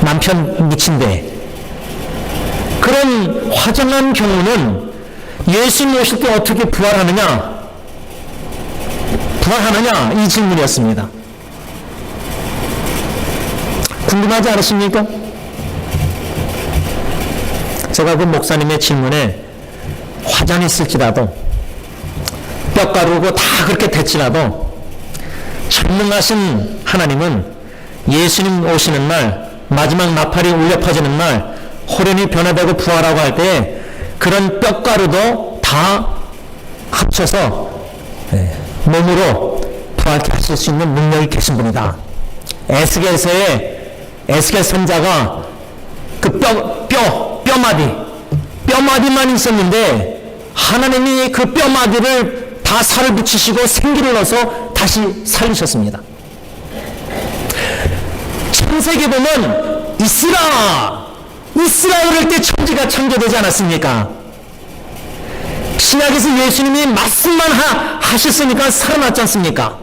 남편 묻힌데 그런 화장한 경우는 예수님 오실 때 어떻게 부활하느냐 이 질문이었습니다. 궁금하지 않으십니까? 제가 그 목사님의 질문에 화장했을지라도 뼈가루고 다 그렇게 됐지라도 전능하신 하나님은 예수님 오시는 날 마지막 나팔이 울려 퍼지는 날 호련히 변화되고 부활하고 할 때 그런 뼈가루도 다 합쳐서 몸으로 부활케 하실 수 있는 능력이 계신 분이다. 에스겔서의 에스겔 선자가 그 뼈마디만 있었는데 하나님이 그 뼈마디를 다 살을 붙이시고 생기를 넣어서 다시 살리셨습니다. 창세기 보면 이스라엘일 때 천지가 창조되지 않았습니까? 신약에서 예수님이 말씀만 하셨으니까 살아났지 않습니까?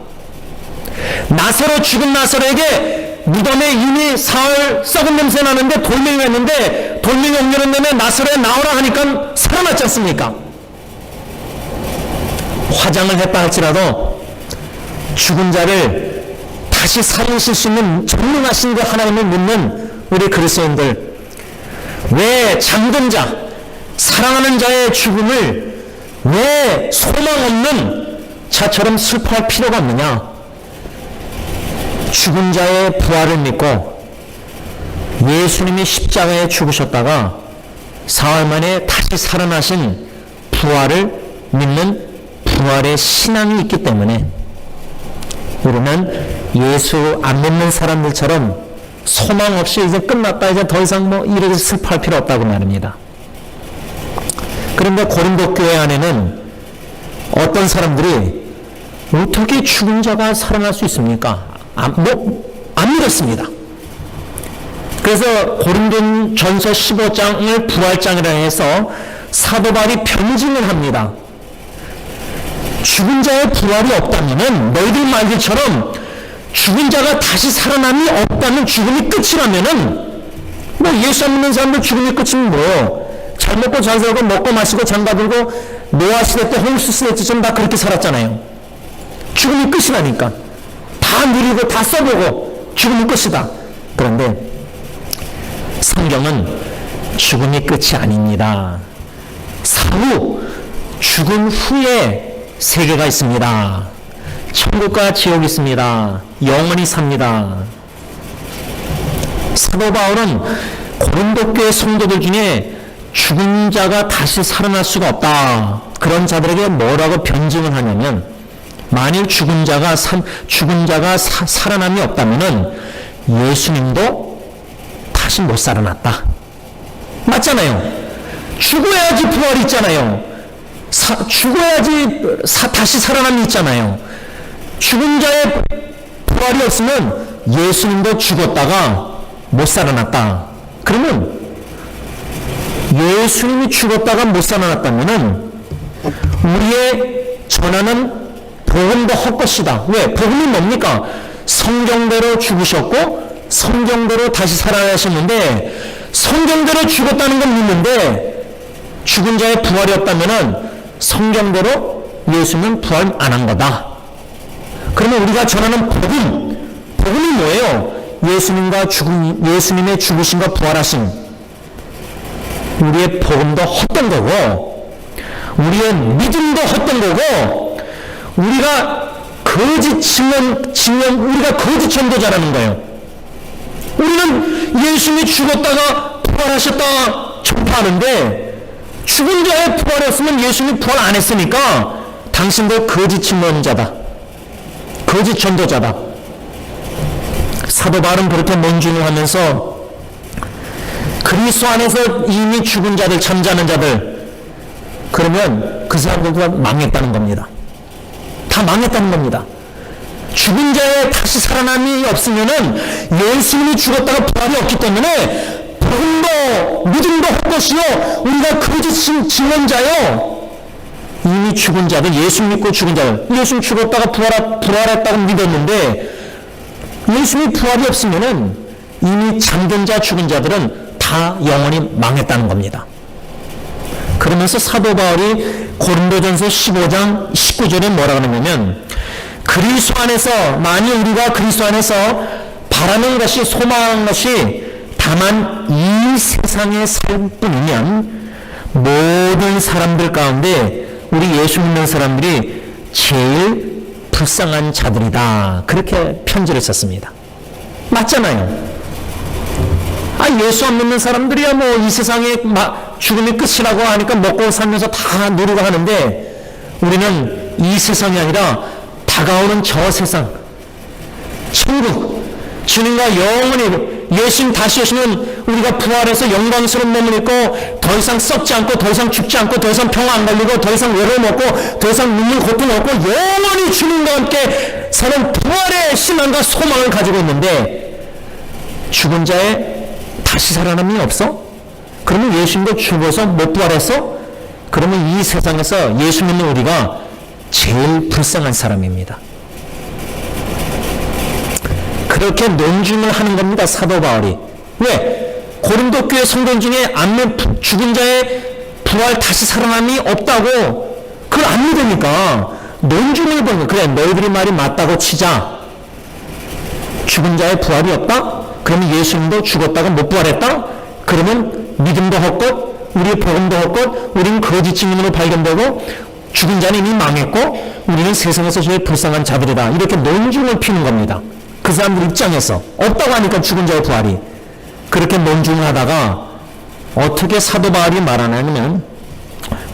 죽은 나사로에게 무덤에 이미 사흘 썩은 냄새 나는데 돌멩이가 있는데 돌멩이 옮기는 데에 나사로에 나오라 하니까 살아났지 않습니까? 화장을 했다 할지라도 죽은 자를 다시 살리실 수 있는 전능하신 그 하나님을 믿는 우리 그리스도인들, 왜 잠든 자, 사랑하는 자의 죽음을 왜 소망 없는 자처럼 슬퍼할 필요가 없느냐? 죽은 자의 부활을 믿고 예수님이 십자가에 죽으셨다가 사흘 만에 다시 살아나신 부활을 믿는 부활의 신앙이 있기 때문에 우리는 예수 안 믿는 사람들처럼 소망 없이 이제 끝났다, 이제 더 이상 이렇게 슬퍼할 필요 없다고 말입니다. 그런데 고린도 교회 안에는 어떤 사람들이 어떻게 죽은 자가 살아날 수 있습니까? 안 믿었습니다. 그래서 고린도전서 15장을 부활장이라 해서 사도 바울이 변증을 합니다. 죽은 자의 부활이 없다면은 너희들 말들처럼 죽은 자가 다시 살아남이 없다면 죽음이 끝이라면은 뭐 예수 안 믿는 사람들 죽음이 끝이면 뭐예요? 잘 먹고 잘 살고 먹고 마시고 장가들고 노아 시대 때 홍수 시대 때처럼 다 그렇게 살았잖아요. 죽음이 끝이라니까. 다 누리고 다 써보고 죽음이 끝이다. 그런데 성경은 죽음이 끝이 아닙니다. 사후 죽음 후에 세계가 있습니다. 천국과 지옥이 있습니다. 영원히 삽니다. 사도 바울은 고린도 교회 성도들 중에 죽은 자가 다시 살아날 수가 없다. 그런 자들에게 뭐라고 변증을 하냐면, 만일 죽은 자가 살아남이 없다면은 예수님도 다시 못 살아났다. 맞잖아요. 죽어야지 부활이 있잖아요. 죽어야지 다시 살아남이 있잖아요. 죽은 자의 부활이 없으면 예수님도 죽었다가 못 살아났다. 그러면 예수님이 죽었다가 못 살아났다면은 우리의 전하는 복음도 헛것이다. 왜? 복음이 뭡니까? 성경대로 죽으셨고 성경대로 다시 살아나셨는데, 성경대로 죽었다는 건 믿는데 죽은 자의 부활이 없다면은 성경대로 예수님은 부활 안 한 거다. 그러면 우리가 전하는 복음이 뭐예요? 예수님의 죽으심과 부활하심. 우리의 복음도 헛된 거고, 우리의 믿음도 헛된 거고, 우리가 거짓 증언, 우리가 거짓 전도자라는 거예요. 우리는 예수님이 죽었다가 부활하셨다 전파하는데, 죽은 자의 부활이 없으면 예수님이 부활 안 했으니까 당신들 거짓 증언자다. 거짓 전도자다. 사도 바울은 그렇게 논증을 하면서 그리스도 안에서 이미 죽은 자들, 잠자는 자들, 그러면 그 사람들도 다 망했다는 겁니다. 다 망했다는 겁니다. 죽은 자의 다시 살아남이 없으면은 예수님이 죽었다가 부활이 없기 때문에 복음도 믿음도 헛것이요, 우리가 거짓 증언자요. 이미 죽은 자들, 예수 믿고 죽은 자들, 예수님 죽었다가 부활했다고 믿었는데 예수님이 부활이 없으면은 이미 잠든 자, 죽은 자들은 다 영원히 망했다는 겁니다. 그러면서 사도 바울이 고린도전서 15장 19절에 뭐라고 하냐면, 그리스도 안에서, 만일 우리가 그리스도 안에서 바라는 것이, 소망하는 것이 다만 이 세상에 살 뿐이면 모든 사람들 가운데 우리 예수 믿는 사람들이 제일 불쌍한 자들이다. 그렇게 편지를 썼습니다. 맞잖아요. 예수 안 믿는 사람들이야 뭐 이 세상에 죽음이 끝이라고 하니까 먹고 살면서 다 누리고 하는데, 우리는 이 세상이 아니라 다가오는 저 세상, 천국, 주님과 영원히 예수님 다시 오시면 우리가 부활해서 영광스러운 몸을 입고 더 이상 썩지 않고 더 이상 죽지 않고 더 이상 평화 안 걸리고 더 이상 외로움 없고 더 이상 눈물 고통 없고 영원히 주님과 함께 사는 부활의 신앙과 소망을 가지고 있는데, 죽은 자의 다시 살아남이 없어? 그러면 예수님도 죽어서 못 부활했어? 그러면 이 세상에서 예수 믿는 우리가 제일 불쌍한 사람입니다. 그렇게 논증을 하는 겁니다, 사도 바울이. 왜? 고린도 교회 성도 중에 죽은 자의 부활 다시 살아남이 없다고 그걸 안 믿으니까 논증을 보는 거예요. 그래, 너희들이 말이 맞다고 치자. 죽은 자의 부활이 없다? 그러면 예수님도 죽었다가 못 부활했다? 그러면 믿음도 헛것, 우리의 복음도 헛것, 우리는 거짓 증인으로 발견되고 죽은 자는 이미 망했고 우리는 세상에서 제일 불쌍한 자들이다. 이렇게 논증을 피는 겁니다. 그 사람들 입장에서 없다고 하니까 죽은 자의 부활이. 그렇게 논증을 하다가 어떻게 사도 바울이 말하냐면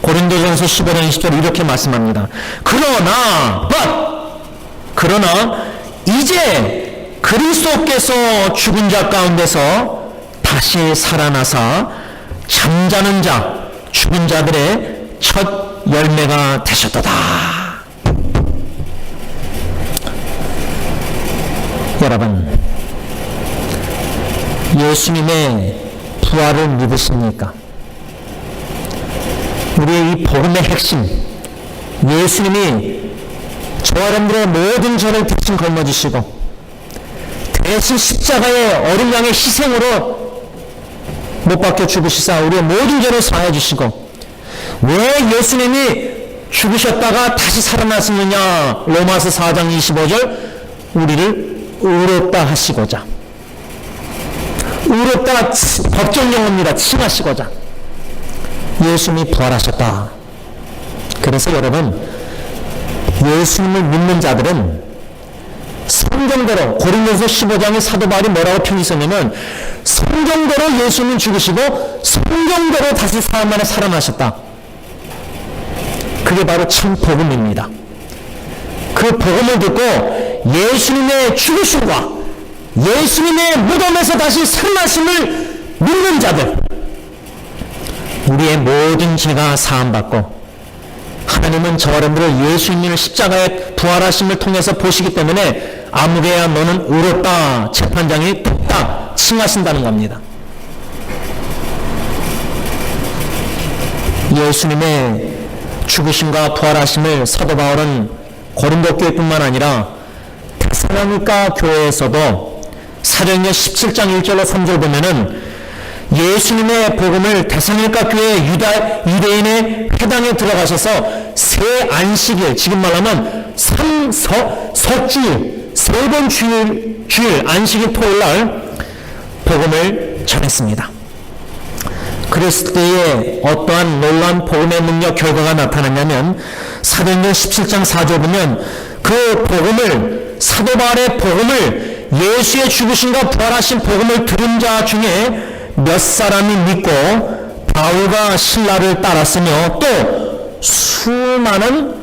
고린도전서 15장 20절 이렇게 말씀합니다. 그러나 이제 그리스도께서 죽은 자 가운데서 다시 살아나사 잠자는 자, 죽은 자들의 첫 열매가 되셨도다. 여러분, 예수님의 부활을 믿으십니까? 우리의 이 복음의 핵심, 예수님이 저와 여러분들의 모든 죄를 대신 걸머지시고 대신 십자가의 어린 양의 희생으로 못 박혀 죽으시사 우리의 모든 죄를 사하여 주시고, 왜 예수님이 죽으셨다가 다시 살아나시느냐? 로마서 4장 25절, 우리를 의롭다 하시고자, 의롭다 법정 용어입니다. 칭하시고자 예수님이 부활하셨다. 그래서 여러분, 예수님을 믿는 자들은 성경대로, 고린도서 15장의 사도 바울이 뭐라고 편지 썼냐면, 성경대로 예수님은 죽으시고 성경대로 다시 사흘 만에 살아나셨다. 그게 바로 참 복음입니다. 그 복음을 듣고 예수님의 죽으심과 예수님의 무덤에서 다시 살아나심을 믿는 자들, 우리의 모든 죄가 사함받고 하나님은 저 여러분들을 예수님의 십자가의 부활하심을 통해서 보시기 때문에 아무개야 너는 의롭다, 재판장이 뚝딱 칭하신다는 겁니다. 예수님의 죽으심과 부활하심을 사도 바울은 고린도 교회뿐만 아니라 데살로니가 교회에서도 사도행전 17장 1절로 3절 보면은 예수님의 복음을 데살로니가 교회 유대인의 회당에 들어가셔서 새 안식일, 지금 말하면 석주일, 세 번 주일 안식일 토요일날 복음을 전했습니다. 그랬을 때에 어떠한 놀라운 복음의 능력 결과가 나타났냐면, 사도행전 17장 4절 보면 그 복음을, 사도 바울의 복음을, 예수의 죽으심과 부활하신 복음을 들은 자 중에 몇 사람이 믿고 바울과 실라를 따랐으며, 또 수많은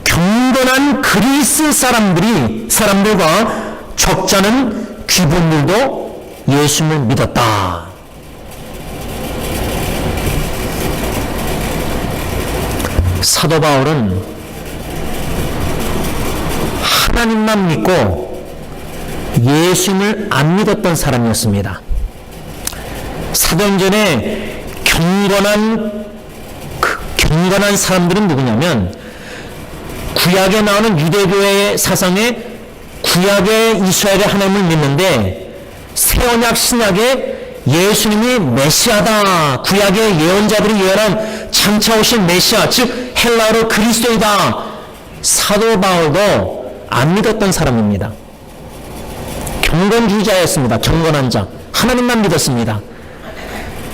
경건한 그리스 사람들과 적잖은 귀분들도 예수님을 믿었다. 사도 바울은 하나님만 믿고 예수님을 안 믿었던 사람이었습니다. 사도행전에 경건한 사람들은 누구냐면, 구약에 나오는 유대교회의 사상에 구약의 이스라엘의 하나님을 믿는데 새언약 신약에 예수님이 메시아다, 구약의 예언자들이 예언한 장차 오신 메시아, 즉 헬라어로 그리스도이다, 사도 바울도 안 믿었던 사람입니다. 경건주의자였습니다. 경건한 자, 하나님만 믿었습니다.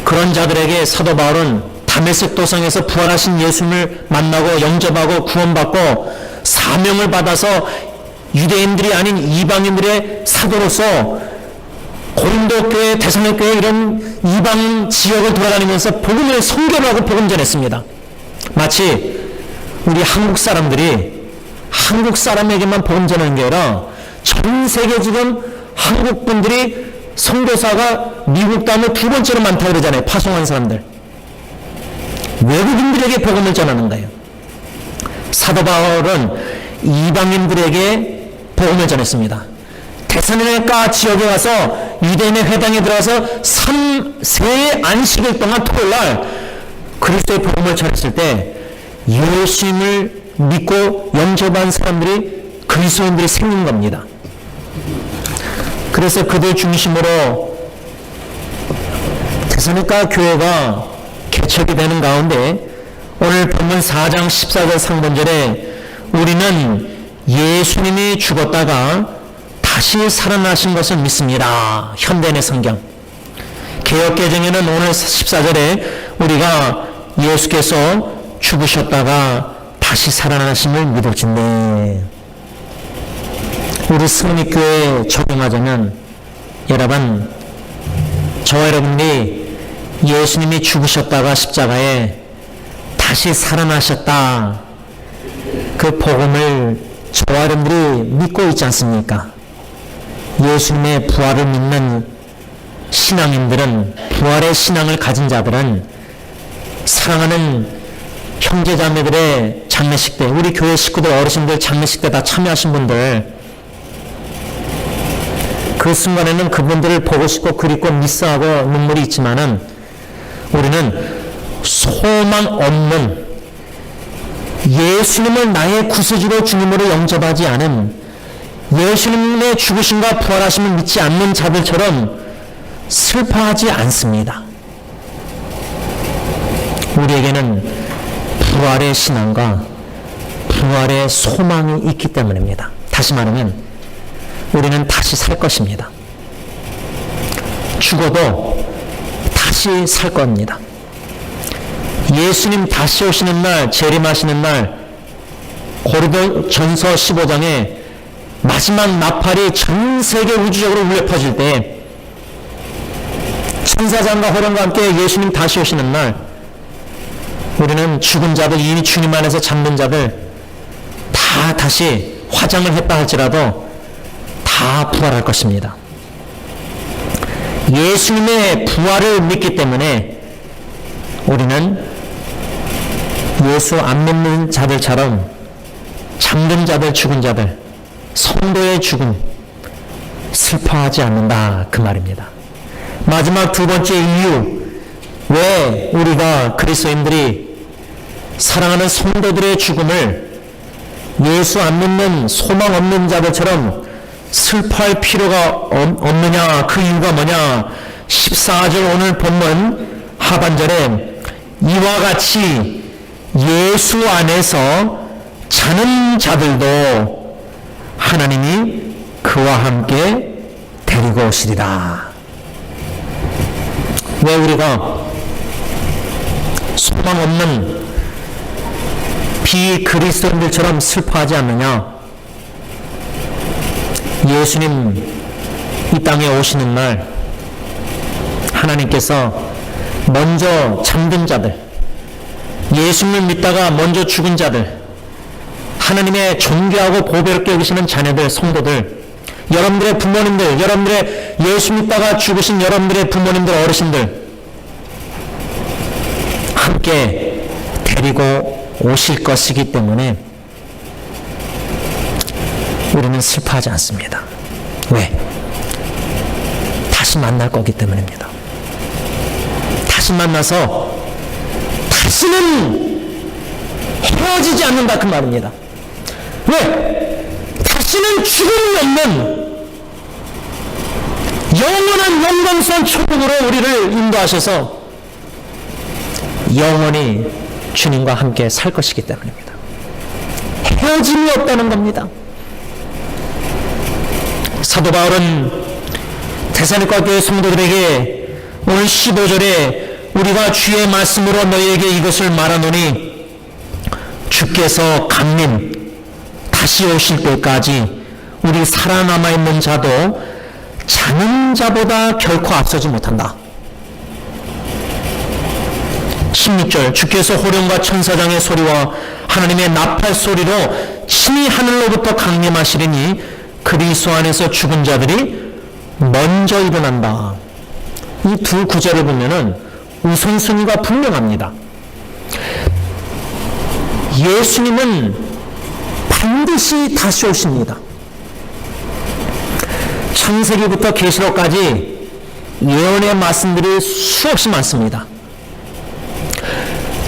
그런 자들에게 사도 바울은 다메섹 도상에서 부활하신 예수님을 만나고 영접하고 구원받고 사명을 받아서 유대인들이 아닌 이방인들의 사도로서 고린도 교회, 데살로니가 교회 이런 이방 지역을 돌아다니면서 복음을 선교를 하고 복음 전했습니다. 마치 우리 한국 사람들이 한국 사람에게만 복음 전하는 게 아니라 전 세계 지금 한국 분들이 선교사가 미국 다음에 두 번째로 많다고 그러잖아요. 파송한 사람들. 외국인들에게 복음을 전하는 거예요. 사도 바울은 이방인들에게 복음을 전했습니다. 데살로니가 지역에 가서 유대인의 회당에 들어가서 세 안식일 동안 토요일날 그리스도의 복음을 전했을 때 예수님을 믿고 영접한 사람들이, 그리스도인들이 생긴 겁니다. 그래서 그들 중심으로 데살로니가 교회가 개척이 되는 가운데 오늘 본문 4장 14절 상반절에 우리는 예수님이 죽었다가 다시 살아나신 것을 믿습니다. 현대인의 성경. 개역개정에는 오늘 14절에 우리가 예수께서 죽으셨다가 다시 살아나심을 믿어준대. 우리 승리교회에 적용하자면, 여러분, 저와 여러분이 예수님이 죽으셨다가 십자가에 다시 살아나셨다, 그 복음을 저와 여러분들이 믿고 있지 않습니까? 예수님의 부활을 믿는 신앙인들은, 부활의 신앙을 가진 자들은 사랑하는 형제자매들의 장례식 때, 우리 교회 식구들, 어르신들 장례식 때 다 참여하신 분들, 그 순간에는 그분들을 보고 싶고 그립고 미스하고 눈물이 있지만은 우리는 소망 없는, 예수님을 나의 구세주로 주님으로 영접하지 않은 예수님의 죽으심과 부활하심을 믿지 않는 자들처럼 슬퍼하지 않습니다. 우리에게는 부활의 신앙과 부활의 소망이 있기 때문입니다. 다시 말하면 우리는 다시 살 것입니다. 죽어도 다시 살 겁니다. 예수님 다시 오시는 날, 재림하시는 날, 고린도전서 15장에 마지막 나팔이 전 세계 우주적으로 울려 퍼질 때 천사장과 호령과 함께 예수님 다시 오시는 날, 우리는 죽은 자들, 이미 주님 안에서 잠든 자들 다 다시 화장을 했다 할지라도 다 부활할 것입니다. 예수님의 부활을 믿기 때문에 우리는 예수 안 믿는 자들처럼 잠든 자들, 죽은 자들, 성도의 죽음 슬퍼하지 않는다, 그 말입니다. 마지막 두 번째 이유, 왜 우리가 그리스도인들이 사랑하는 성도들의 죽음을 예수 안 믿는 소망 없는 자들처럼 슬퍼할 필요가 없느냐, 그 이유가 뭐냐? 14절 오늘 본문 하반절에 이와 같이 예수 안에서 자는 자들도 하나님이 그와 함께 데리고 오시리라. 왜 우리가 소망 없는 비그리스도인들처럼 슬퍼하지 않느냐? 예수님 이 땅에 오시는 날 하나님께서 먼저 잠든 자들, 예수님을 믿다가 먼저 죽은 자들, 하나님의 존귀하고 보배롭게 여기시는 자녀들, 성도들, 여러분들의 부모님들, 여러분들의 예수 믿다가 죽으신 여러분들의 부모님들, 어르신들 함께 데리고 오실 것이기 때문에 우리는 슬퍼하지 않습니다. 왜? 다시 만날 거기 때문입니다. 다시 만나서 다시는 헤어지지 않는다, 그 말입니다. 왜? 다시는 죽음이 없는 영원한 영광스러운 천국으로 우리를 인도하셔서 영원히 주님과 함께 살 것이기 때문입니다. 헤어짐이 없다는 겁니다. 사도 바울은 데살로니가 교회 성도들에게 오늘 15절에 우리가 주의 말씀으로 너희에게 이것을 말하노니 주께서 강림 다시 오실 때까지 우리 살아남아 있는 자도 자는 자보다 결코 앞서지 못한다. 16절 주께서 호령과 천사장의 소리와 하나님의 나팔 소리로 친히 하늘로부터 강림하시리니 그리스도 안에서 죽은 자들이 먼저 일어난다. 이 두 구절을 보면은 우선순위가 분명합니다. 예수님은 반드시 다시 오십니다. 창세기부터 계시록까지 예언의 말씀들이 수없이 많습니다.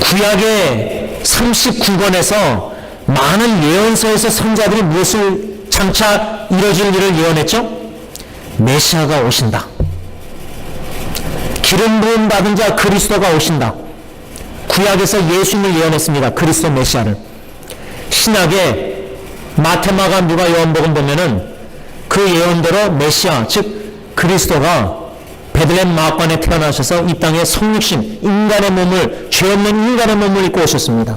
구약의 39권에서 많은 예언서에서 선자들이 무엇을 장차 이뤄질 일을 예언했죠? 메시아가 오신다. 기름 부음 받은 자 그리스도가 오신다. 구약에서 예수님을 예언했습니다. 그리스도 메시아를. 신약에 마태, 마가, 누가, 요한복음 보면은 그 예언대로 메시아, 즉 그리스도가 베들레헴 마관에 태어나셔서 이 땅에 성육신, 인간의 몸을, 죄 없는 인간의 몸을 입고 오셨습니다.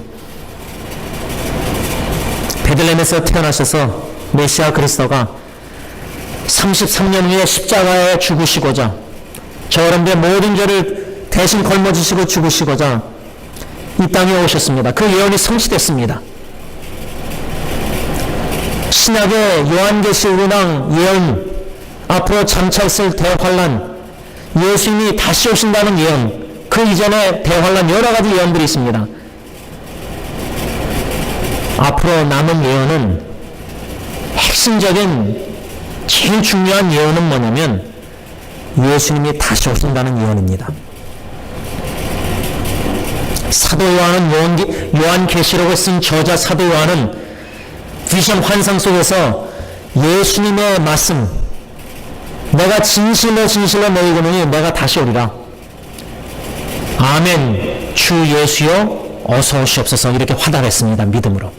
베들레헴에서 태어나셔서 메시아 그리스도가 33년 후에 십자가에 죽으시고자 저 여러분들의 모든 죄를 대신 걸머지시고 죽으시고자 이 땅에 오셨습니다. 그 예언이 성취됐습니다. 신약의 요한계시록이랑 예언, 앞으로 장차 있을 대환란, 예수님이 다시 오신다는 예언, 그 이전에 대환란 여러 가지 예언들이 있습니다. 앞으로 남은 예언은 핵심적인 제일 중요한 예언은 뭐냐면 예수님이 다시 오신다는 예언입니다. 사도 요한은 요한계시록을 쓴 저자 사도 요한은 비전 환상 속에서 예수님의 말씀, 내가 진실로 진실로 너희에게 이르노니 내가 다시 오리라. 아멘. 주 예수여 어서 오시옵소서. 이렇게 화답했습니다. 믿음으로.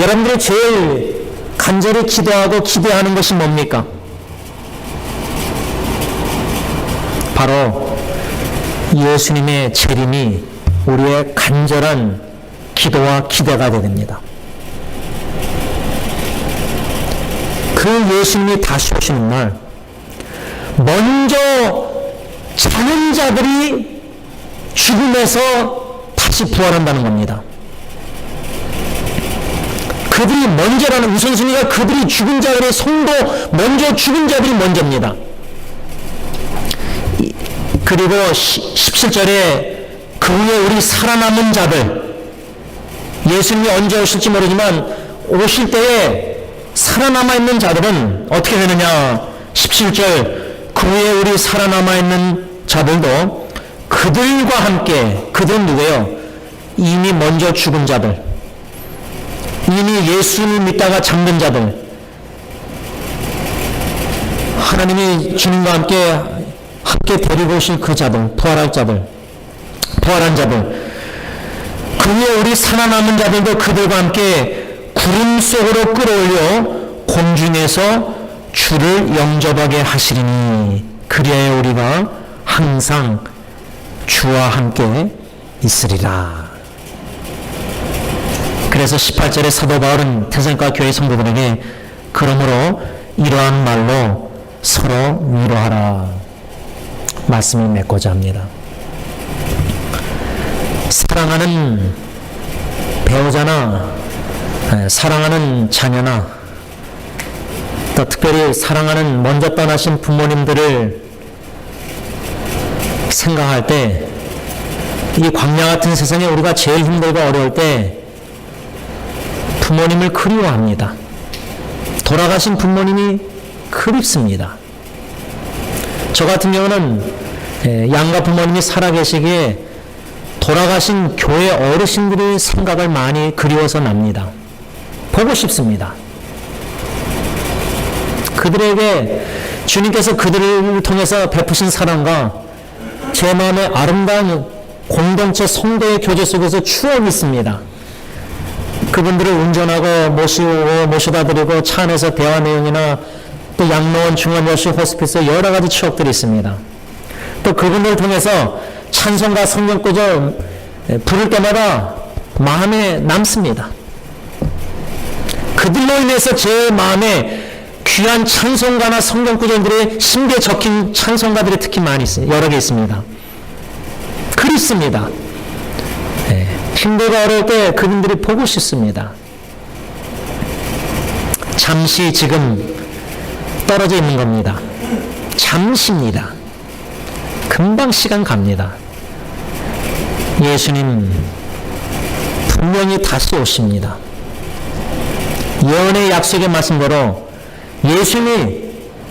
여러분들이 제일 간절히 기도하고 기대하는 것이 뭡니까? 바로 예수님의 재림이 우리의 간절한 기도와 기대가 되야 됩니다. 그 예수님이 다시 오시는 날, 먼저 자는 자들이 죽음에서 다시 부활한다는 겁니다. 그들이 먼저라는 우선순위가 그들이 죽은 자들의 성도, 먼저 죽은 자들이 먼저입니다. 그리고 17절에 그 후에 우리 살아남은 자들, 예수님이 언제 오실지 모르지만 오실 때에 살아남아 있는 자들은 어떻게 되느냐? 17절, 그 후에 우리 살아남아 있는 자들도 그들과 함께, 그들은 누구예요? 이미 먼저 죽은 자들, 이미 예수님을 믿다가 잠든 자들, 하나님이 주님과 함께 데리고 오실 그 자들, 부활한 자들, 그 후에 우리 살아남은 자들도 그들과 함께 구름 속으로 끌어올려 공중에서 주를 영접하게 하시리니 그리하여 우리가 항상 주와 함께 있으리라. 그래서 18절에 사도 바울은 데살로니가 교회 성도들에게 그러므로 이러한 말로 서로 위로하라 말씀을 맺고자 합니다. 사랑하는 배우자나 사랑하는 자녀나 또 특별히 사랑하는 먼저 떠나신 부모님들을 생각할 때, 이 광야 같은 세상에 우리가 제일 힘들고 어려울 때 부모님을 그리워합니다. 돌아가신 부모님이 그립습니다. 저 같은 경우는 양가 부모님이 살아계시기에 돌아가신 교회 어르신들의 생각을 많이 그리워서 납니다. 보고 싶습니다. 그들에게 주님께서 그들을 통해서 베푸신 사랑과 제 마음의 아름다운 공동체 성도의 교제 속에서 추억이 있습니다. 그분들을 운전하고 모셔다 드리고 차 안에서 대화 내용이나 또 양로원, 중환자실, 호스피스 여러 가지 추억들이 있습니다. 또 그분들을 통해서 찬송가, 성경구절 부를 때마다 마음에 남습니다. 그들로 인해서 제 마음에 귀한 찬송가나 성경구절들의 심기에 적힌 찬송가들이 특히 많이 있어요. 여러 개 있습니다. 그립습니다. 힘들고 어려울 때 그분들이 보고 싶습니다. 잠시 지금 떨어져 있는 겁니다. 잠시입니다. 금방 시간 갑니다. 예수님 분명히 다시 오십니다. 예언의 약속의 말씀대로 예수님이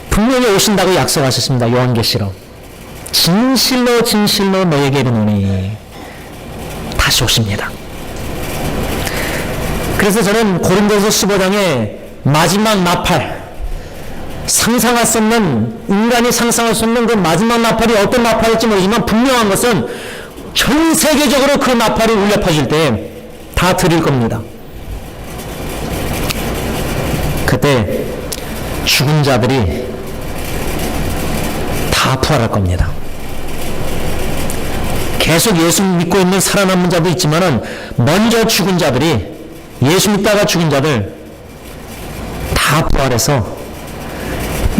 분명히 오신다고 약속하셨습니다. 요한계시록 진실로 진실로 너에게 이르노니 다시 오십니다. 그래서 저는 고린도서 15장에 마지막 나팔, 상상할 수 없는, 인간이 상상할 수 없는 그 마지막 나팔이 어떤 나팔일지 모르지만 분명한 것은 전 세계적으로 그 나팔이 울려 퍼질 때 다 들을 겁니다. 그때 죽은 자들이 다 부활할 겁니다. 계속 예수 믿고 있는 살아남은 자도 있지만은 먼저 죽은 자들이, 예수 믿다가 죽은 자들 다 부활해서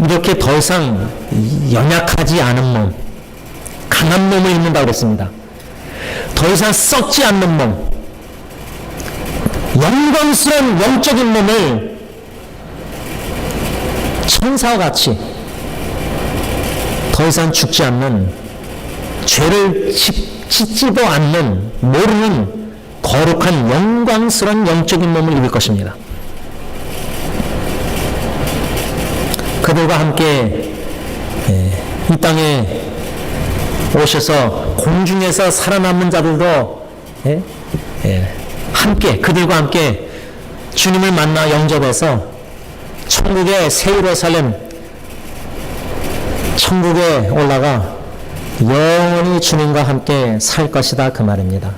이렇게 더 이상 연약하지 않은 몸, 강한 몸을 입는다고 그랬습니다. 더 이상 썩지 않는 몸, 영광스러운 영적인 몸을 천사와 같이 더 이상 죽지 않는, 죄를 짓지도 않는, 모르는 거룩한 영광스러운 영적인 몸을 입을 것입니다. 그들과 함께 이 땅에 오셔서 공중에서 살아남은 자들도 함께, 그들과 함께 주님을 만나 영접해서 천국의 새 예루살렘, 천국에 올라가 영원히 주님과 함께 살 것이다, 그 말입니다.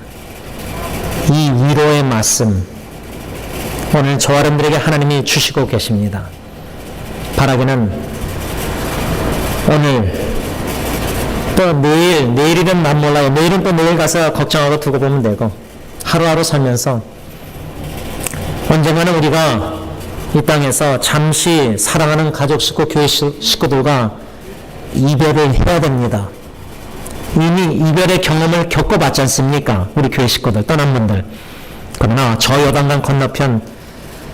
이 위로의 말씀, 오늘 저와 여러분들에게 하나님이 주시고 계십니다. 바라기는 오늘 또 내일이면 난 몰라요. 내일은 또 내일 가서 걱정하고 두고 보면 되고, 하루하루 살면서 언젠가는 우리가 이 땅에서 잠시 사랑하는 가족 식구, 교회 식구들과 이별을 해야 됩니다. 이미 이별의 경험을 겪어봤지 않습니까? 우리 교회 식구들, 떠난 분들. 그러나 저 요단강 건너편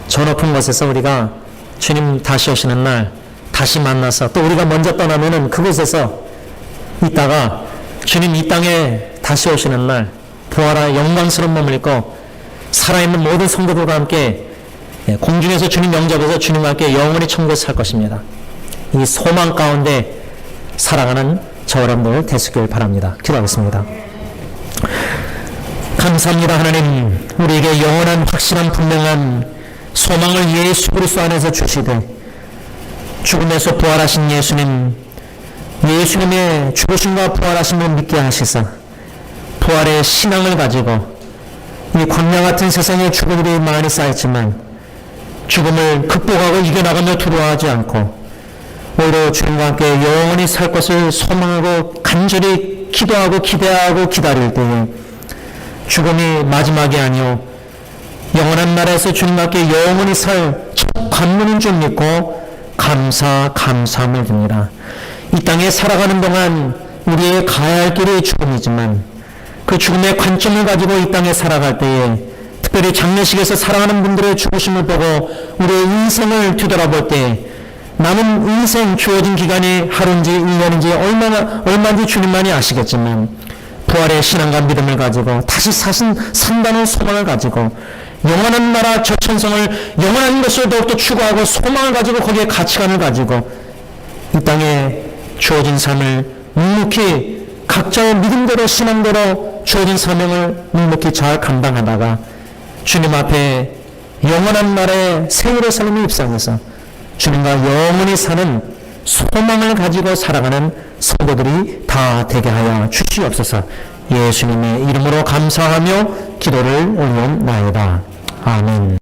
저 높은 곳에서 우리가 주님 다시 오시는 날 다시 만나서, 또 우리가 먼저 떠나면은 그곳에서 있다가 주님 이 땅에 다시 오시는 날 부활의 영광스러운 몸을 입고 살아있는 모든 성도들과 함께 공중에서 주님 영접해서 주님과 함께 영원히 천국에서 살 것입니다. 이 소망 가운데 살아가는 저 여러분들 되시길 바랍니다. 기도하겠습니다. 감사합니다. 하나님, 우리에게 영원한 확실한 분명한 소망을 예수 그리스도 안에서 주시되, 죽음에서 부활하신 예수님의 죽으심과 부활하심을 믿게 하시사 부활의 신앙을 가지고 이 광야 같은 세상에 죽음이 많이 쌓였지만 죽음을 극복하고 이겨나가며 두려워하지 않고 오히려 주님과 함께 영원히 살 것을 소망하고 간절히 기도하고 기대하고 기다릴 때에 죽음이 마지막이 아니오 영원한 나라에서 주님과 함께 영원히 살 첫 관문인 줄 믿고 감사함을 듭니다. 이 땅에 살아가는 동안 우리의 가야 할 길이 죽음이지만 그 죽음의 관점을 가지고 이 땅에 살아갈 때에, 특별히 장례식에서 사랑하는 분들의 죽으심을 보고 우리의 인생을 뒤돌아볼 때, 남은 인생 주어진 기간이 하루인지 1년인지 얼마인지 주님만이 아시겠지만 부활의 신앙과 믿음을 가지고 다시 산다는 소망을 가지고 영원한 나라 저 천성을 영원한 것을 더욱더 추구하고 소망을 가지고 거기에 가치관을 가지고 이 땅에 주어진 삶을 묵묵히 각자의 믿음대로 신앙대로 주어진 사명을 묵묵히 잘 감당하다가 주님 앞에 영원한 나라의 새 예루살렘에 입성해서 주님과 영원히 사는 소망을 가지고 살아가는 성도들이 다 되게 하여 주시옵소서. 예수님의 이름으로 감사하며 기도를 올려나이다. 아멘.